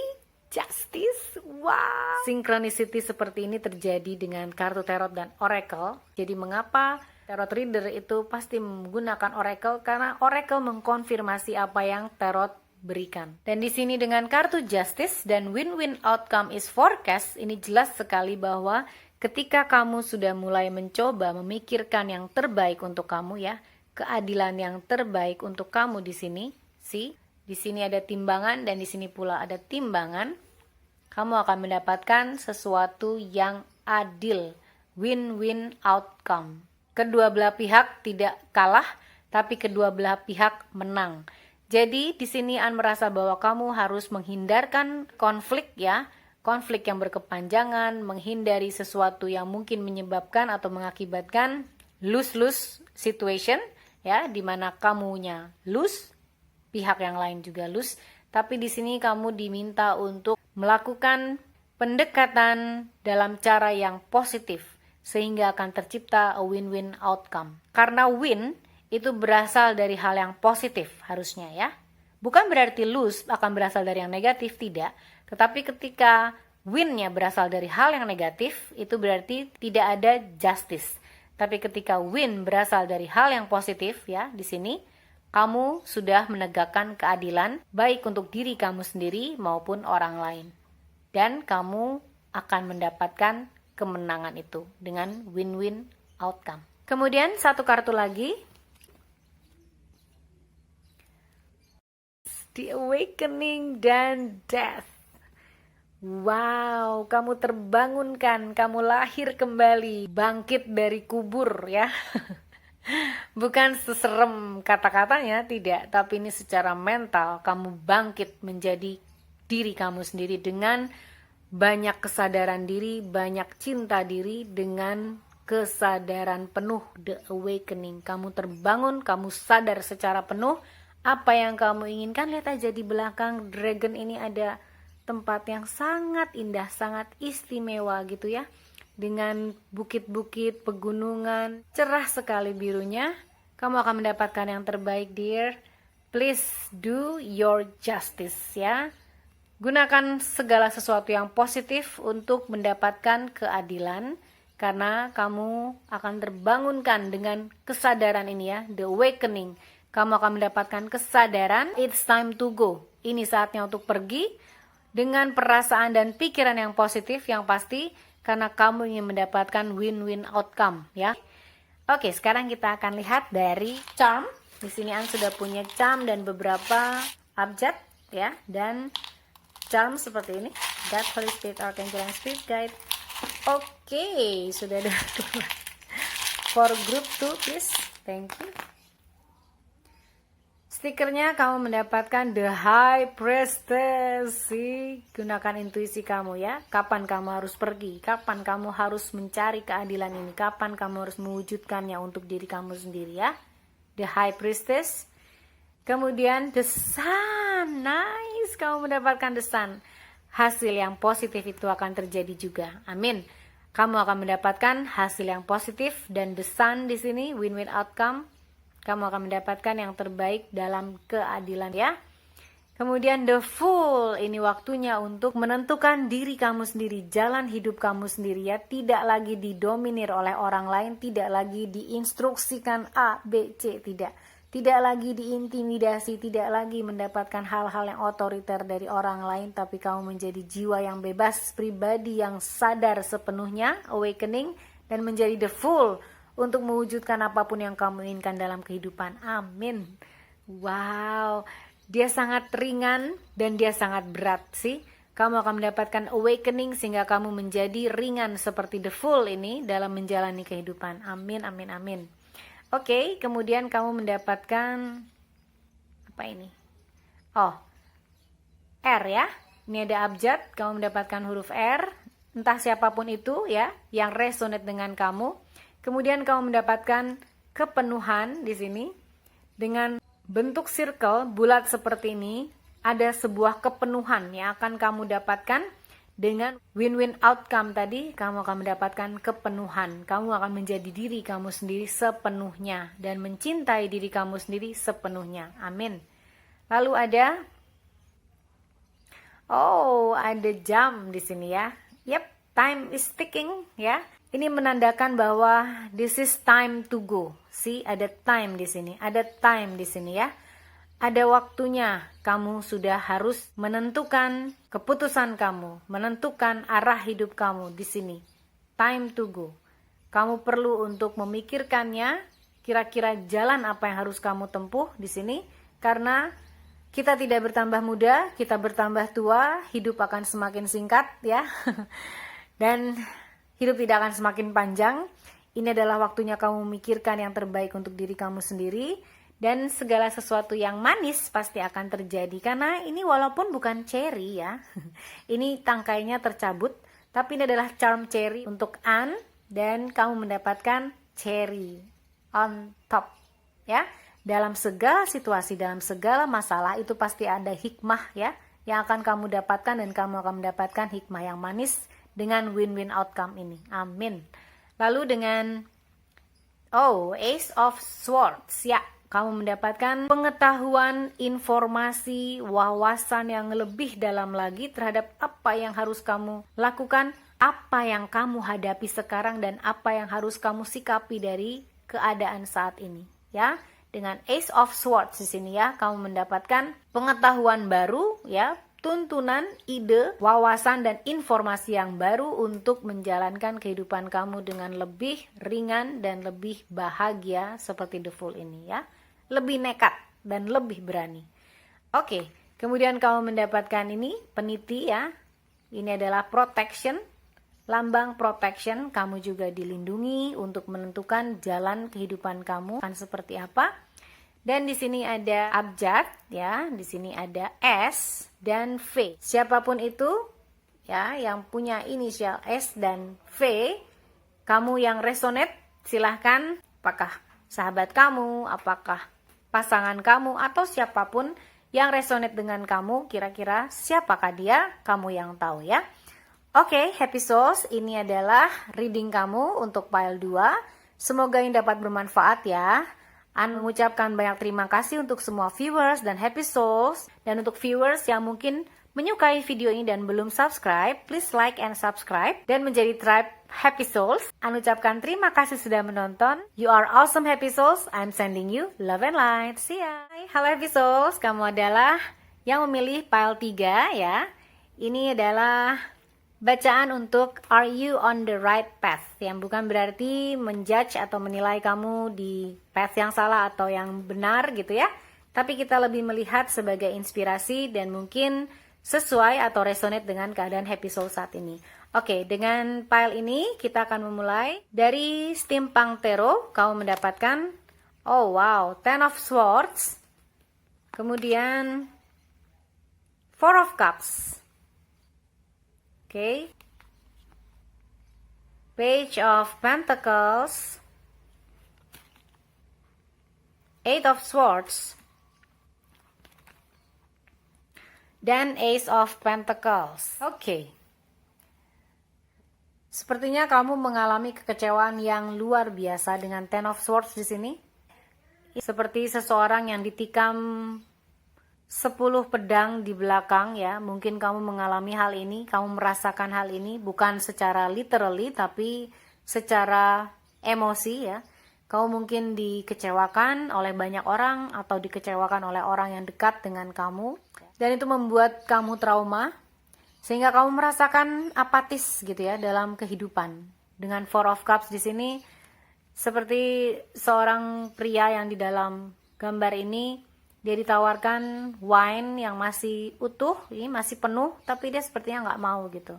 Speaker 1: Justice. Wow. Synchronicity seperti ini terjadi dengan kartu tarot dan oracle. Jadi mengapa tarot reader itu pasti menggunakan oracle? Karena oracle mengkonfirmasi apa yang tarot berikan. Dan di sini dengan kartu justice dan win-win outcome is forecast, ini jelas sekali bahwa ketika kamu sudah mulai mencoba memikirkan yang terbaik untuk kamu ya, keadilan yang terbaik untuk kamu di sini, di sini ada timbangan dan di sini pula ada timbangan, kamu akan mendapatkan sesuatu yang adil, win-win outcome. Kedua belah pihak tidak kalah, tapi kedua belah pihak menang. Jadi di sini An merasa bahwa kamu harus menghindarkan konflik ya, konflik yang berkepanjangan, menghindari sesuatu yang mungkin menyebabkan atau mengakibatkan lose-lose situation ya, di mana kamunya lose, pihak yang lain juga lose. Tapi di sini kamu diminta untuk melakukan pendekatan dalam cara yang positif sehingga akan tercipta a win-win outcome. Karena win itu berasal dari hal yang positif harusnya ya. Bukan berarti lose akan berasal dari yang negatif, tidak. Tetapi ketika win-nya berasal dari hal yang negatif, itu berarti tidak ada justice. Tapi ketika win berasal dari hal yang positif ya, di sini kamu sudah menegakkan keadilan baik untuk diri kamu sendiri maupun orang lain. Dan kamu akan mendapatkan kemenangan itu dengan win-win outcome. Kemudian satu kartu lagi, The Awakening dan Death. Wow, kamu terbangunkan, kamu lahir kembali, bangkit dari kubur ya. Bukan seserem kata-katanya, tidak. Tapi ini secara mental, kamu bangkit menjadi diri kamu sendiri dengan banyak kesadaran diri, banyak cinta diri, dengan kesadaran penuh, The Awakening. Kamu terbangun, kamu sadar secara penuh apa yang kamu inginkan. Lihat aja di belakang dragon ini ada tempat yang sangat indah, sangat istimewa gitu ya. Dengan bukit-bukit, pegunungan, cerah sekali birunya. Kamu akan mendapatkan yang terbaik dear. Please do your justice ya. Gunakan segala sesuatu yang positif untuk mendapatkan keadilan. Karena kamu akan terbangunkan dengan kesadaran ini ya, The Awakening. Kamu akan mendapatkan kesadaran, it's time to go. Ini saatnya untuk pergi dengan perasaan dan pikiran yang positif yang pasti, karena kamu ingin mendapatkan win-win outcome ya. Oke, sekarang kita akan lihat dari charm. Di sini An sudah punya charm dan beberapa abjad ya, dan charm seperti ini. God, Holy Spirit, Archangel, and Spirit Guide. Oke, sudah ada. For group 2 please. Thank you. Stikernya kamu mendapatkan The High Priestess. Gunakan intuisi kamu ya. Kapan kamu harus pergi? Kapan kamu harus mencari keadilan ini? Kapan kamu harus mewujudkannya untuk diri kamu sendiri ya? The High Priestess. Kemudian The Sun. Nice, kamu mendapatkan The Sun. Hasil yang positif itu akan terjadi juga. Amin. Kamu akan mendapatkan hasil yang positif dan The Sun di sini win-win outcome. Kamu akan mendapatkan yang terbaik dalam keadilan ya. Kemudian The Fool, ini waktunya untuk menentukan diri kamu sendiri, jalan hidup kamu sendiri ya. Tidak lagi didominir oleh orang lain, tidak lagi diinstruksikan A, B, C, tidak. Tidak lagi diintimidasi, tidak lagi mendapatkan hal-hal yang otoriter dari orang lain, tapi kamu menjadi jiwa yang bebas, pribadi yang sadar sepenuhnya, awakening, dan menjadi The Fool untuk mewujudkan apapun yang kamu inginkan dalam kehidupan. Amin. Wow, dia sangat ringan dan dia sangat berat sih. Kamu akan mendapatkan awakening sehingga kamu menjadi ringan seperti The Fool ini dalam menjalani kehidupan. Amin, amin, amin. Oke, kemudian kamu mendapatkan apa ini? Oh, R ya. Ini ada abjad, kamu mendapatkan huruf R. Entah siapapun itu ya, yang resonate dengan kamu. Kemudian kamu mendapatkan kepenuhan di sini dengan bentuk circle bulat seperti ini. Ada sebuah kepenuhan yang akan kamu dapatkan dengan win-win outcome tadi. Kamu akan mendapatkan kepenuhan. Kamu akan menjadi diri kamu sendiri sepenuhnya dan mencintai diri kamu sendiri sepenuhnya. Amin. Lalu ada jam di sini ya. Yep, time is ticking ya. Ini menandakan bahwa this is time to go. See, ada time di sini, ada time di sini ya. Ada waktunya kamu sudah harus menentukan keputusan kamu, menentukan arah hidup kamu di sini. Time to go. Kamu perlu untuk memikirkannya, kira-kira jalan apa yang harus kamu tempuh di sini, karena kita tidak bertambah muda, kita bertambah tua, hidup akan semakin singkat ya. Dan hidup tidak akan semakin panjang. Ini adalah waktunya kamu memikirkan yang terbaik untuk diri kamu sendiri. Dan segala sesuatu yang manis pasti akan terjadi. Karena ini walaupun bukan cherry ya. Ini tangkainya tercabut. Tapi ini adalah charm cherry untuk An. Dan kamu mendapatkan cherry on top. Ya. Dalam segala situasi, dalam segala masalah itu pasti ada hikmah ya. Yang akan kamu dapatkan dan kamu akan mendapatkan hikmah yang manis. Dengan win-win outcome ini. Amin. Lalu dengan Ace of Swords. Ya, kamu mendapatkan pengetahuan, informasi, wawasan yang lebih dalam lagi terhadap apa yang harus kamu lakukan, apa yang kamu hadapi sekarang, dan apa yang harus kamu sikapi dari keadaan saat ini. Ya, dengan Ace of Swords di sini ya, kamu mendapatkan pengetahuan baru ya, tuntunan, ide, wawasan, dan informasi yang baru untuk menjalankan kehidupan kamu dengan lebih ringan dan lebih bahagia seperti The Fool ini ya. Lebih nekat dan lebih berani. Oke, kemudian kamu mendapatkan ini, peniti ya. Ini adalah protection, lambang protection. Kamu juga dilindungi untuk menentukan jalan kehidupan kamu akan seperti apa. Dan di sini ada abjad ya, di sini ada S dan V. Siapapun itu ya yang punya inisial S dan V, kamu yang resonate silahkan, apakah sahabat kamu, apakah pasangan kamu, atau siapapun yang resonate dengan kamu, kira-kira siapakah dia, kamu yang tahu ya. Oke, happy souls, ini adalah reading kamu untuk pile 2. Semoga ini dapat bermanfaat ya. An mengucapkan banyak terima kasih untuk semua viewers dan happy souls. Dan untuk viewers yang mungkin menyukai video ini dan belum subscribe, please like and subscribe dan menjadi tribe happy souls. An ucapkan terima kasih sudah menonton. You are awesome happy souls. I'm sending you love and light. See ya. Halo happy souls, kamu adalah yang memilih pile 3 ya. Ini adalah bacaan untuk are you on the right path, yang bukan berarti menjudge atau menilai kamu di path yang salah atau yang benar gitu ya, tapi kita lebih melihat sebagai inspirasi dan mungkin sesuai atau resonate dengan keadaan happy soul saat ini. Oke, dengan pile ini kita akan memulai dari Steampunk Tarot. Kamu mendapatkan, oh wow, Ten of Swords, kemudian Four of Cups. Okay. Page of Pentacles, Eight of Swords, dan Ace of Pentacles. Oke. Sepertinya kamu mengalami kekecewaan yang luar biasa dengan Ten of Swords di sini. Seperti seseorang yang ditikam 10 pedang di belakang ya, mungkin kamu mengalami hal ini, kamu merasakan hal ini, bukan secara literally, tapi secara emosi ya. Kamu mungkin dikecewakan oleh banyak orang, atau dikecewakan oleh orang yang dekat dengan kamu, dan itu membuat kamu trauma, sehingga kamu merasakan apatis gitu ya, dalam kehidupan. Dengan Four of Cups di sini, seperti seorang pria yang di dalam gambar ini, dia ditawarkan wine yang masih utuh, ini masih penuh, tapi dia sepertinya nggak mau gitu.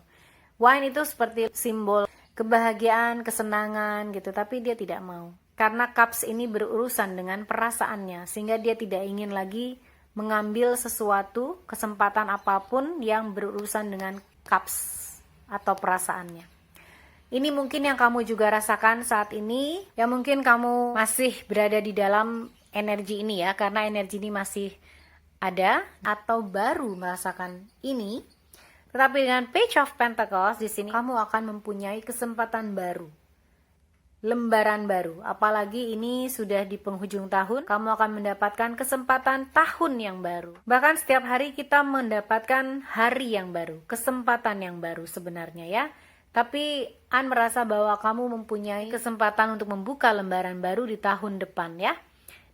Speaker 1: Wine itu seperti simbol kebahagiaan, kesenangan gitu, tapi dia tidak mau. Karena cups ini berurusan dengan perasaannya, sehingga dia tidak ingin lagi mengambil sesuatu, kesempatan apapun yang berurusan dengan cups atau perasaannya. Ini mungkin yang kamu juga rasakan saat ini, yang mungkin kamu masih berada di dalam energi ini ya, karena energi ini masih ada atau baru merasakan ini. Tetapi dengan Page of Pentacles di sini kamu akan mempunyai kesempatan baru, lembaran baru. Apalagi ini sudah di penghujung tahun, kamu akan mendapatkan kesempatan tahun yang baru. Bahkan setiap hari kita mendapatkan hari yang baru, kesempatan yang baru sebenarnya ya. Tapi An merasa bahwa kamu mempunyai kesempatan untuk membuka lembaran baru di tahun depan ya.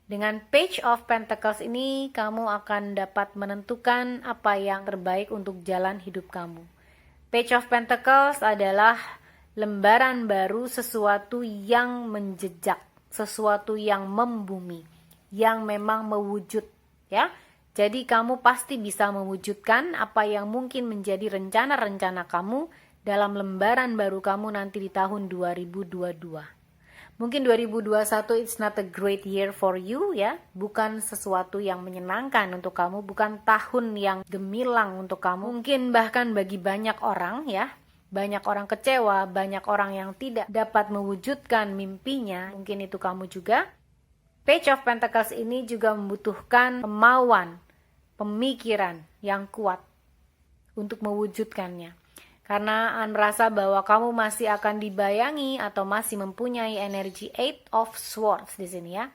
Speaker 1: Dengan Page of Pentacles ini, kamu akan dapat menentukan apa yang terbaik untuk jalan hidup kamu. Page of Pentacles adalah lembaran baru, sesuatu yang menjejak, sesuatu yang membumi, yang memang mewujud, ya. Jadi kamu pasti bisa mewujudkan apa yang mungkin menjadi rencana-rencana kamu dalam lembaran baru kamu nanti di tahun 2022. Mungkin 2021 it's not a great year for you ya, bukan sesuatu yang menyenangkan untuk kamu, bukan tahun yang gemilang untuk kamu. Mungkin bahkan bagi banyak orang ya, banyak orang kecewa, banyak orang yang tidak dapat mewujudkan mimpinya, mungkin itu kamu juga. Page of Pentacles ini juga membutuhkan kemauan, pemikiran yang kuat untuk mewujudkannya. Karena An merasa bahwa kamu masih akan dibayangi atau masih mempunyai energi Eight of Swords di sini ya.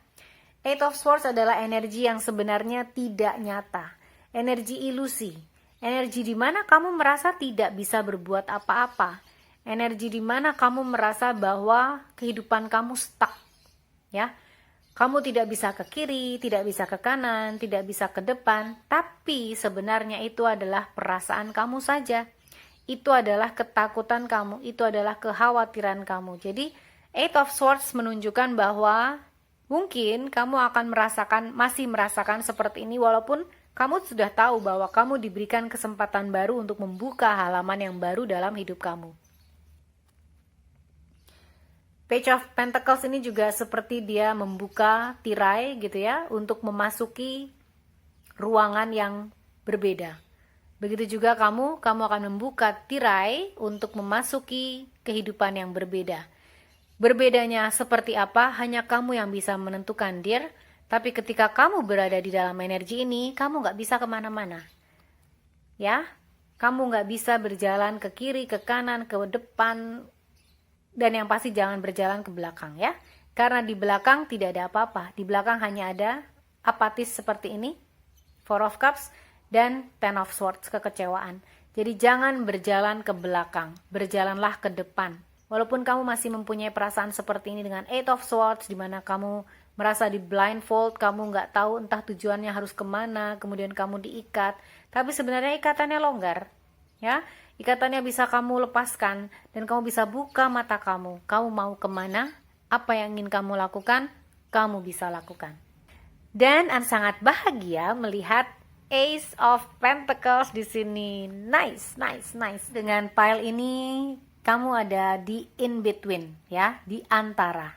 Speaker 1: Eight of Swords adalah energi yang sebenarnya tidak nyata, energi ilusi, energi di mana kamu merasa tidak bisa berbuat apa-apa, energi di mana kamu merasa bahwa kehidupan kamu stuck, ya. Kamu tidak bisa ke kiri, tidak bisa ke kanan, tidak bisa ke depan, tapi sebenarnya itu adalah perasaan kamu saja. Itu adalah ketakutan kamu, itu adalah kekhawatiran kamu. Jadi Eight of Swords menunjukkan bahwa mungkin kamu akan masih merasakan seperti ini, walaupun kamu sudah tahu bahwa kamu diberikan kesempatan baru untuk membuka halaman yang baru dalam hidup kamu. Page of Pentacles ini juga seperti dia membuka tirai gitu ya, untuk memasuki ruangan yang berbeda. Begitu juga kamu akan membuka tirai untuk memasuki kehidupan yang berbeda. Berbedanya seperti apa, hanya kamu yang bisa menentukan, dear. Tapi ketika kamu berada di dalam energi ini, kamu gak bisa kemana-mana. Ya, kamu gak bisa berjalan ke kiri, ke kanan, ke depan, dan yang pasti jangan berjalan ke belakang ya. Karena di belakang tidak ada apa-apa. Di belakang hanya ada apatis seperti ini, Four of Cups, dan Ten of Swords, kekecewaan. Jadi jangan berjalan ke belakang, berjalanlah ke depan. Walaupun kamu masih mempunyai perasaan seperti ini dengan Eight of Swords, di mana kamu merasa di blindfold, kamu nggak tahu entah tujuannya harus kemana, kemudian kamu diikat, tapi sebenarnya ikatannya longgar. Ya, Ikatannya bisa kamu lepaskan dan kamu bisa buka mata kamu. Kamu mau kemana? Apa yang ingin kamu lakukan? Kamu bisa lakukan. Dan An sangat bahagia melihat Ace of Pentacles di sini. Nice, nice, nice. Dengan pile ini kamu ada di in between, ya, di antara.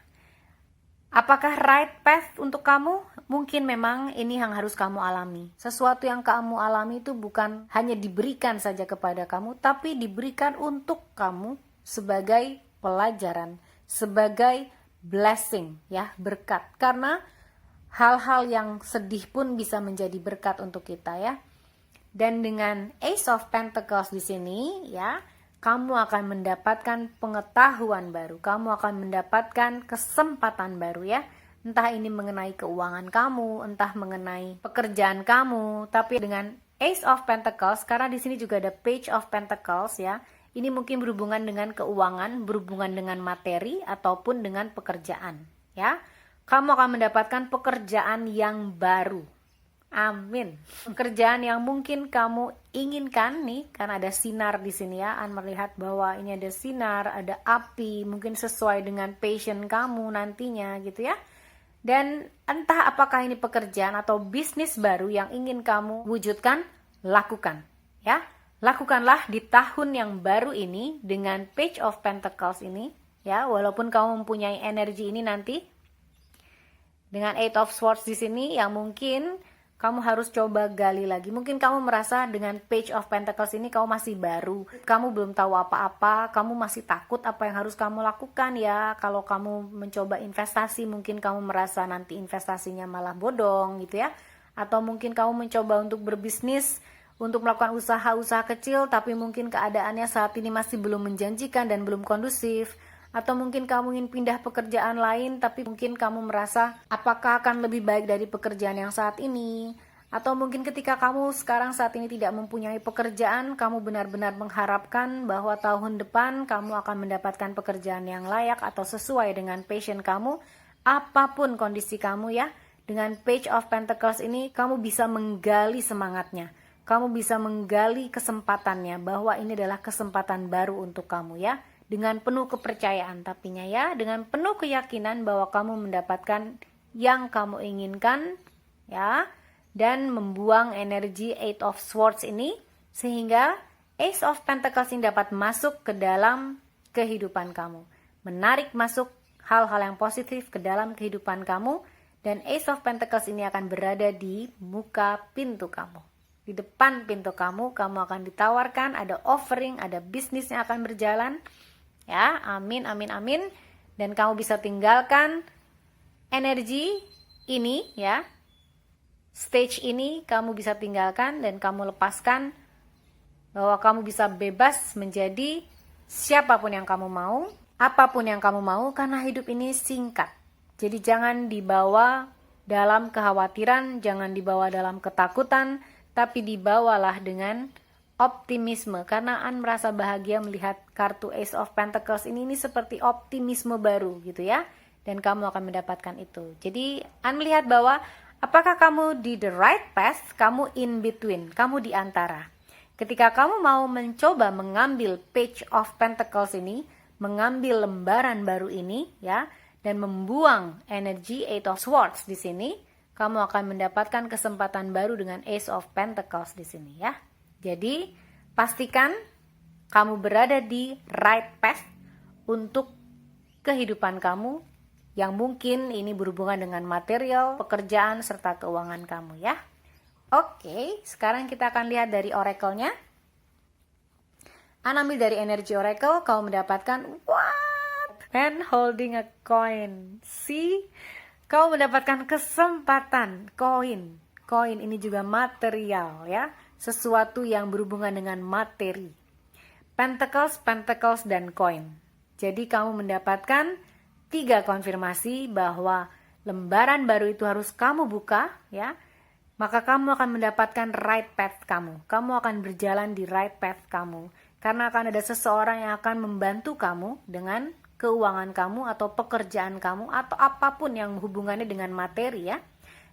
Speaker 1: Apakah right path untuk kamu? Mungkin memang ini yang harus kamu alami. Sesuatu yang kamu alami itu bukan hanya diberikan saja kepada kamu, tapi diberikan untuk kamu sebagai pelajaran, sebagai blessing, ya, berkat. Karena hal-hal yang sedih pun bisa menjadi berkat untuk kita, ya. Dan dengan Ace of Pentacles di sini, ya, kamu akan mendapatkan pengetahuan baru, kamu akan mendapatkan kesempatan baru, ya. Entah ini mengenai keuangan kamu, entah mengenai pekerjaan kamu, tapi dengan Ace of Pentacles, karena di sini juga ada Page of Pentacles, ya. Ini mungkin berhubungan dengan keuangan, berhubungan dengan materi ataupun dengan pekerjaan, ya. Kamu akan mendapatkan pekerjaan yang baru. Amin. Pekerjaan yang mungkin kamu inginkan nih, karena ada sinar di sini, ya. An melihat bahwa ini ada sinar, ada api, mungkin sesuai dengan passion kamu nantinya gitu, ya. Dan entah apakah ini pekerjaan atau bisnis baru yang ingin kamu wujudkan, lakukan, ya. Lakukanlah di tahun yang baru ini dengan Page of Pentacles ini, ya. Walaupun kamu mempunyai energi ini nanti dengan Eight of Swords di sini yang mungkin kamu harus coba gali lagi. Mungkin kamu merasa dengan Page of Pentacles ini kamu masih baru, kamu belum tahu apa-apa, kamu masih takut apa yang harus kamu lakukan, ya. Kalau kamu mencoba investasi, mungkin kamu merasa nanti investasinya malah bodong gitu, ya. Atau mungkin kamu mencoba untuk berbisnis, untuk melakukan usaha-usaha kecil, tapi mungkin keadaannya saat ini masih belum menjanjikan dan belum kondusif. Atau mungkin kamu ingin pindah pekerjaan lain, tapi mungkin kamu merasa apakah akan lebih baik dari pekerjaan yang saat ini. Atau mungkin ketika kamu sekarang saat ini tidak mempunyai pekerjaan, kamu benar-benar mengharapkan bahwa tahun depan kamu akan mendapatkan pekerjaan yang layak atau sesuai dengan passion kamu. Apapun kondisi kamu, ya, dengan Page of Pentacles ini kamu bisa menggali semangatnya. Kamu bisa menggali kesempatannya bahwa ini adalah kesempatan baru untuk kamu, ya. Dengan penuh kepercayaan tapinya, ya, dengan penuh keyakinan bahwa kamu mendapatkan yang kamu inginkan, ya, dan membuang energi Eight of Swords ini sehingga Ace of Pentacles ini dapat masuk ke dalam kehidupan kamu, menarik masuk hal-hal yang positif ke dalam kehidupan kamu, dan Ace of Pentacles ini akan berada di muka pintu kamu. Di depan pintu kamu akan ditawarkan, ada offering, ada bisnis yang akan berjalan. Ya, amin, amin, amin. Dan kamu bisa tinggalkan energi ini, ya. Stage ini kamu bisa tinggalkan dan kamu lepaskan bahwa kamu bisa bebas menjadi siapapun yang kamu mau, apapun yang kamu mau, karena hidup ini singkat. Jadi jangan dibawa dalam kekhawatiran, jangan dibawa dalam ketakutan, tapi dibawalah dengan optimisme, karena An merasa bahagia melihat kartu Ace of Pentacles ini seperti optimisme baru gitu, ya. Dan kamu akan mendapatkan itu. Jadi An melihat bahwa apakah kamu di the right path, kamu in between, kamu di antara. Ketika kamu mau mencoba mengambil Page of Pentacles ini, mengambil lembaran baru ini, ya, dan membuang energi Eight of Swords di sini, kamu akan mendapatkan kesempatan baru dengan Ace of Pentacles di sini, ya. Jadi, pastikan kamu berada di right path untuk kehidupan kamu yang mungkin ini berhubungan dengan material, pekerjaan, serta keuangan kamu, ya. Oke, sekarang kita akan lihat dari oracle-nya. Ambil dari energi oracle, kamu mendapatkan what? And holding a coin. See? Kamu mendapatkan kesempatan koin. Koin ini juga material, ya. Sesuatu yang berhubungan dengan materi. Pentacles, pentacles, dan koin. Jadi kamu mendapatkan 3 konfirmasi bahwa lembaran baru itu harus kamu buka, ya. Maka kamu akan mendapatkan right path kamu. Kamu akan berjalan di right path kamu. Karena akan ada seseorang yang akan membantu kamu dengan keuangan kamu atau pekerjaan kamu atau apapun yang hubungannya dengan materi, ya.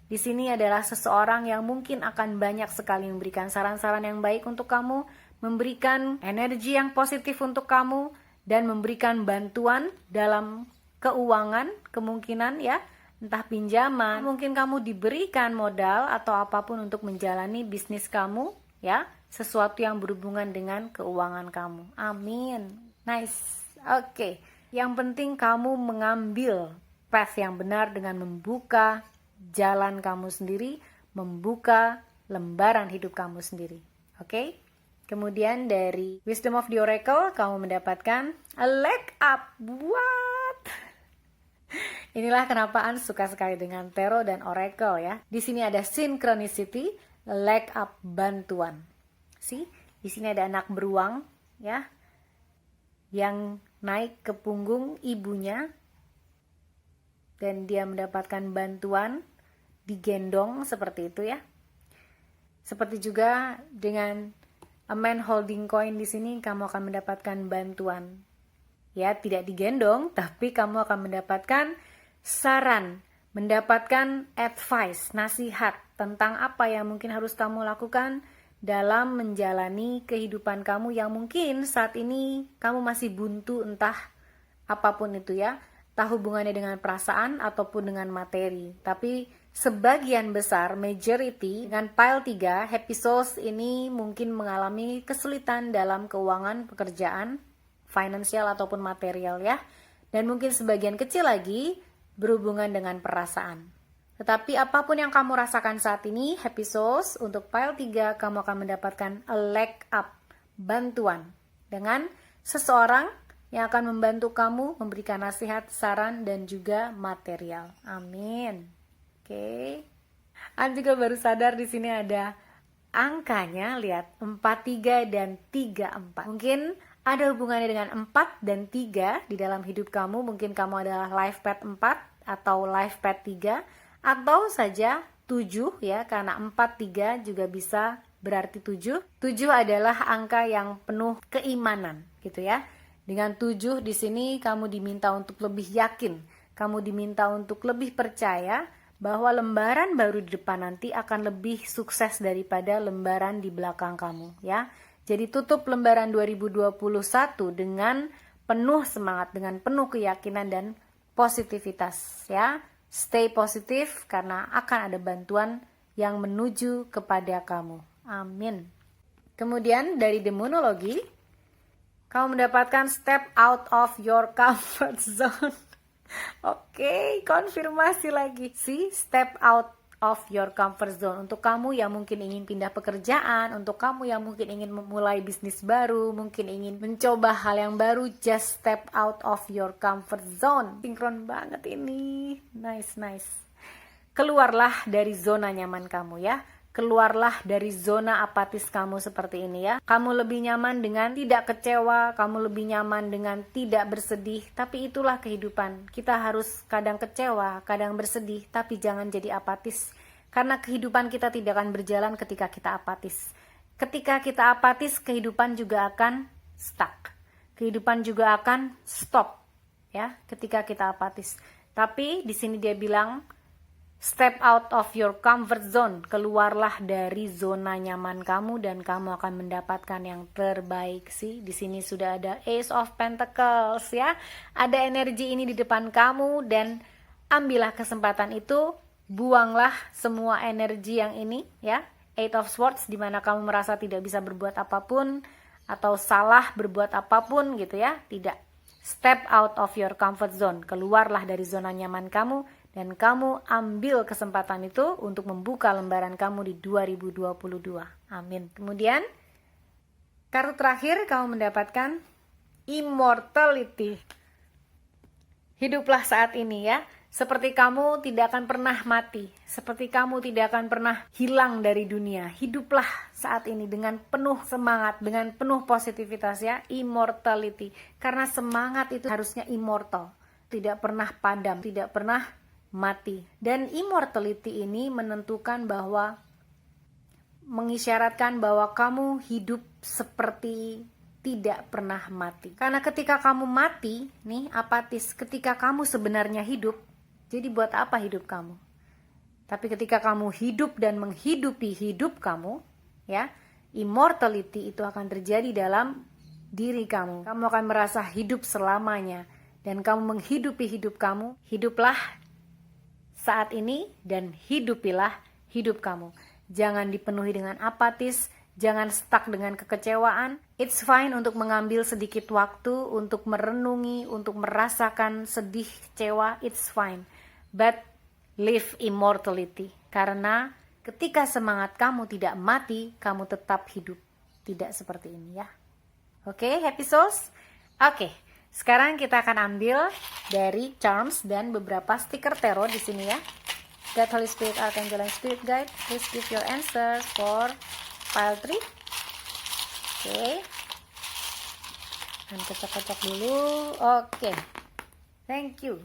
Speaker 1: Di sini adalah seseorang yang mungkin akan banyak sekali memberikan saran-saran yang baik untuk kamu, memberikan energi yang positif untuk kamu, dan memberikan bantuan dalam keuangan, kemungkinan ya, entah pinjaman, mungkin kamu diberikan modal atau apapun untuk menjalani bisnis kamu ya, sesuatu yang berhubungan dengan keuangan kamu. Amin. Nice. Oke. Yang penting kamu mengambil path yang benar dengan membuka jalan kamu sendiri, membuka lembaran hidup kamu sendiri. Oke? Kemudian dari Wisdom of the Oracle kamu mendapatkan a leg up. What? Inilah kenapa An suka sekali dengan tarot dan oracle ya. Di sini ada synchronicity, leg up, bantuan. See? Di sini ada anak beruang ya, yang naik ke punggung ibunya dan dia mendapatkan bantuan, digendong seperti itu ya. Seperti juga dengan a man holding coin di sini, kamu akan mendapatkan bantuan. Ya, tidak digendong, tapi kamu akan mendapatkan saran, mendapatkan advice, nasihat tentang apa yang mungkin harus kamu lakukan dalam menjalani kehidupan kamu yang mungkin saat ini kamu masih buntu, entah apapun itu ya, entah hubungannya dengan perasaan ataupun dengan materi. Tapi sebagian besar, majority, dengan pile 3, happy souls ini mungkin mengalami kesulitan dalam keuangan, pekerjaan, finansial ataupun material ya. Dan mungkin sebagian kecil lagi berhubungan dengan perasaan. Tetapi apapun yang kamu rasakan saat ini, happy souls, untuk pile 3 kamu akan mendapatkan a leg up, bantuan dengan seseorang yang akan membantu kamu, memberikan nasihat, saran, dan juga material. Amin. Oke. An juga baru sadar di sini ada angkanya, lihat 43 dan 34. Mungkin ada hubungannya dengan 4 dan 3 di dalam hidup kamu. Mungkin kamu adalah life path 4 atau life path 3 atau saja 7 ya, karena 4 3 juga bisa berarti 7. 7 adalah angka yang penuh keimanan gitu ya. Dengan 7 di sini kamu diminta untuk lebih yakin, kamu diminta untuk lebih percaya bahwa lembaran baru di depan nanti akan lebih sukses daripada lembaran di belakang kamu ya. Jadi tutup lembaran 2021 dengan penuh semangat, dengan penuh keyakinan dan positivitas ya. Stay positif karena akan ada bantuan yang menuju kepada kamu. Amin. Kemudian dari demonologi, kamu mendapatkan step out of your comfort zone. Oke, konfirmasi lagi. See, step out of your comfort zone. Untuk kamu yang mungkin ingin pindah pekerjaan, untuk kamu yang mungkin ingin memulai bisnis baru, mungkin ingin mencoba hal yang baru, just step out of your comfort zone. Sinkron banget ini. Nice. Keluarlah dari zona nyaman kamu ya. Keluarlah dari zona apatis kamu seperti ini ya. Kamu lebih nyaman dengan tidak kecewa, kamu lebih nyaman dengan tidak bersedih, tapi itulah kehidupan. Kita harus kadang kecewa, kadang bersedih, tapi jangan jadi apatis. Karena kehidupan kita tidak akan berjalan ketika kita apatis. Ketika kita apatis, kehidupan juga akan stuck. Kehidupan juga akan stop ya, ketika kita apatis. Tapi di sini dia bilang step out of your comfort zone. Keluarlah dari zona nyaman kamu dan kamu akan mendapatkan yang terbaik sih. Di sini sudah ada Ace of Pentacles ya. Ada energi ini di depan kamu dan ambillah kesempatan itu, buanglah semua energi yang ini ya. Eight of Swords di mana kamu merasa tidak bisa berbuat apapun atau salah berbuat apapun gitu ya. Tidak. Step out of your comfort zone. Keluarlah dari zona nyaman kamu dan kamu ambil kesempatan itu untuk membuka lembaran kamu di 2022. Amin. Kemudian, kartu terakhir kamu mendapatkan immortality. Hiduplah saat ini ya. Seperti kamu tidak akan pernah mati. Seperti kamu tidak akan pernah hilang dari dunia. Hiduplah saat ini dengan penuh semangat, dengan penuh positivitas ya. Immortality. Karena semangat itu harusnya immortal. Tidak pernah padam, tidak pernah mati. Dan immortality ini menentukan bahwa, mengisyaratkan bahwa kamu hidup seperti tidak pernah mati. Karena ketika kamu mati, nih apatis, ketika kamu sebenarnya hidup, jadi buat apa hidup kamu? Tapi ketika kamu hidup dan menghidupi hidup kamu, ya, Immortality itu akan terjadi dalam diri kamu. Kamu akan merasa hidup selamanya. Dan kamu menghidupi hidup kamu. Hiduplah saat ini dan hidupilah hidup kamu. Jangan dipenuhi dengan apatis. Jangan stuck dengan kekecewaan. It's fine untuk mengambil sedikit waktu untuk merenungi, untuk merasakan sedih, kecewa. It's fine. But live immortality. Karena ketika semangat kamu tidak mati, kamu tetap hidup. Tidak seperti ini ya. Oke, happy souls? Oke, sekarang kita akan ambil dari charms dan beberapa stiker tarot di sini ya. God, Holy Spirit, Archangel, and Spirit Guide, please give your answers for pile 3. Oke. Dan kocok-kocok dulu. Oke. Thank you.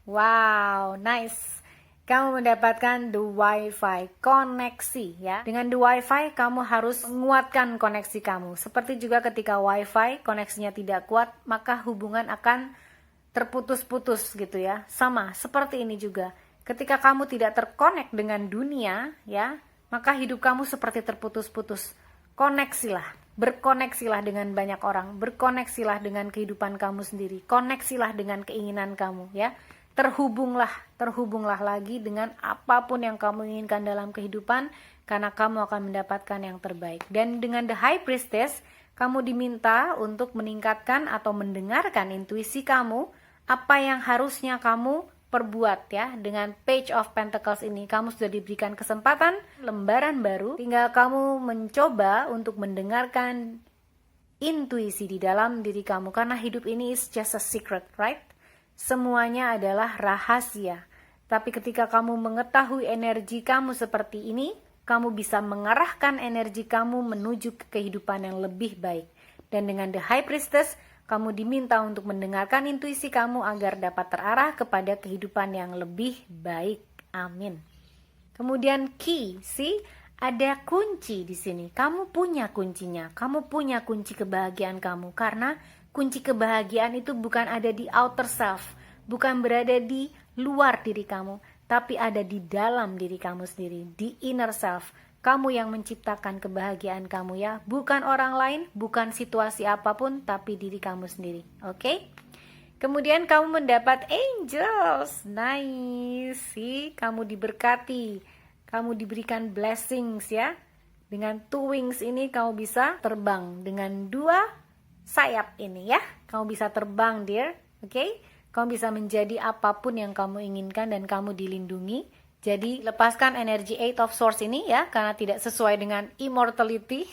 Speaker 1: Wow, nice. Kamu mendapatkan the Wi-Fi koneksi ya. Dengan the Wi-Fi kamu harus menguatkan koneksi kamu. Seperti juga ketika Wi-Fi koneksinya tidak kuat, maka hubungan akan terputus-putus gitu ya. Sama seperti ini juga. Ketika kamu tidak terkonek dengan dunia ya, maka hidup kamu seperti terputus-putus. Koneksilah, berkoneksilah dengan banyak orang, berkoneksilah dengan kehidupan kamu sendiri, koneksilah dengan keinginan kamu ya. Terhubunglah lagi dengan apapun yang kamu inginkan dalam kehidupan, karena kamu akan mendapatkan yang terbaik. Dan dengan the High Priestess, kamu diminta untuk meningkatkan atau mendengarkan intuisi kamu, apa yang harusnya kamu perbuat ya. Dengan Page of Pentacles ini kamu sudah diberikan kesempatan lembaran baru, tinggal kamu mencoba untuk mendengarkan intuisi di dalam diri kamu, karena hidup ini is just a secret, right? Semuanya adalah rahasia. Tapi ketika kamu mengetahui energi kamu seperti ini, kamu bisa mengarahkan energi kamu menuju ke kehidupan yang lebih baik. Dan dengan the High Priestess, kamu diminta untuk mendengarkan intuisi kamu agar dapat terarah kepada kehidupan yang lebih baik. Amin. Kemudian key, ada kunci di sini. Kamu punya kuncinya. Kamu punya kunci kebahagiaan kamu. Karena kunci kebahagiaan itu bukan ada di outer self, bukan berada di luar diri kamu, tapi ada di dalam diri kamu sendiri, di inner self. Kamu yang menciptakan kebahagiaan kamu ya, bukan orang lain, bukan situasi apapun, tapi diri kamu sendiri. Oke? Kemudian kamu mendapat angels. Nice. Kamu diberkati. Kamu diberikan blessings ya. Dengan 2 wings ini kamu bisa terbang. Dengan 2 sayap ini ya. Kamu bisa terbang, dear. Oke? Kamu bisa menjadi apapun yang kamu inginkan dan kamu dilindungi. Jadi lepaskan energi 8 of Swords ini ya, karena tidak sesuai dengan immortality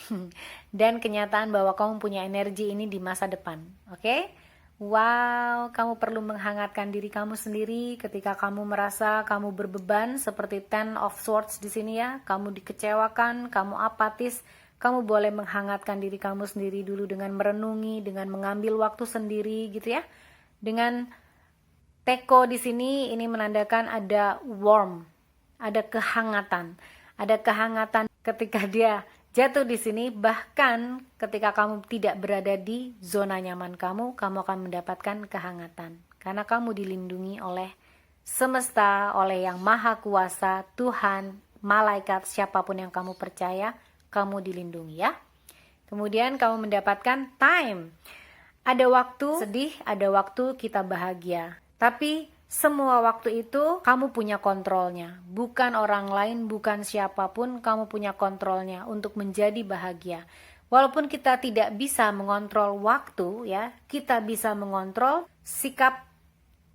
Speaker 1: dan kenyataan bahwa kamu punya energi ini di masa depan. Oke? Wow, kamu perlu menghangatkan diri kamu sendiri ketika kamu merasa kamu berbeban seperti 10 of Swords di sini ya. Kamu dikecewakan, kamu apatis. Kamu boleh menghangatkan diri kamu sendiri dulu dengan merenungi, dengan mengambil waktu sendiri gitu ya. Dengan teko di sini ini menandakan ada warm. Ada kehangatan ketika dia jatuh di sini. Bahkan ketika kamu tidak berada di zona nyaman kamu akan mendapatkan kehangatan. Karena kamu dilindungi oleh semesta, oleh yang maha kuasa, Tuhan, malaikat, siapapun yang kamu percaya, kamu dilindungi ya. Kemudian kamu mendapatkan time. Ada waktu sedih, ada waktu kita bahagia. Tapi semua waktu itu kamu punya kontrolnya. Bukan orang lain, bukan siapapun, kamu punya kontrolnya untuk menjadi bahagia. Walaupun kita tidak bisa mengontrol waktu ya, kita bisa mengontrol sikap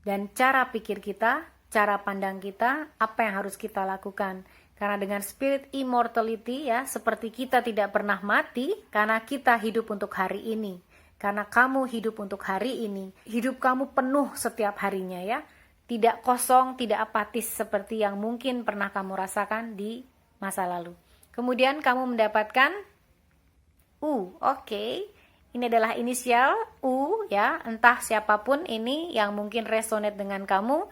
Speaker 1: dan cara pikir kita, cara pandang kita, apa yang harus kita lakukan. Karena dengan spirit immortality ya, seperti kita tidak pernah mati, karena kita hidup untuk hari ini. Karena kamu hidup untuk hari ini, hidup kamu penuh setiap harinya ya. Tidak kosong, tidak apatis seperti yang mungkin pernah kamu rasakan di masa lalu. Kemudian kamu mendapatkan U, oke. Ini adalah inisial U ya, entah siapapun ini yang mungkin resonate dengan kamu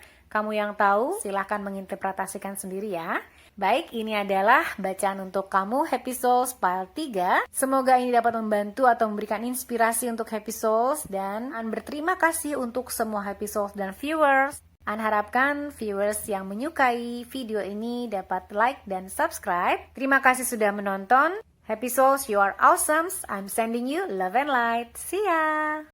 Speaker 1: yang tahu, silahkan menginterpretasikan sendiri ya. Baik, ini adalah bacaan untuk kamu Happy Souls Pile 3. Semoga ini dapat membantu atau memberikan inspirasi untuk Happy Souls dan berterima kasih untuk semua Happy Souls dan viewers. An harapkan viewers yang menyukai video ini dapat like dan subscribe. Terima kasih sudah menonton. Happy souls, you are awesome. I'm sending you love and light. See ya!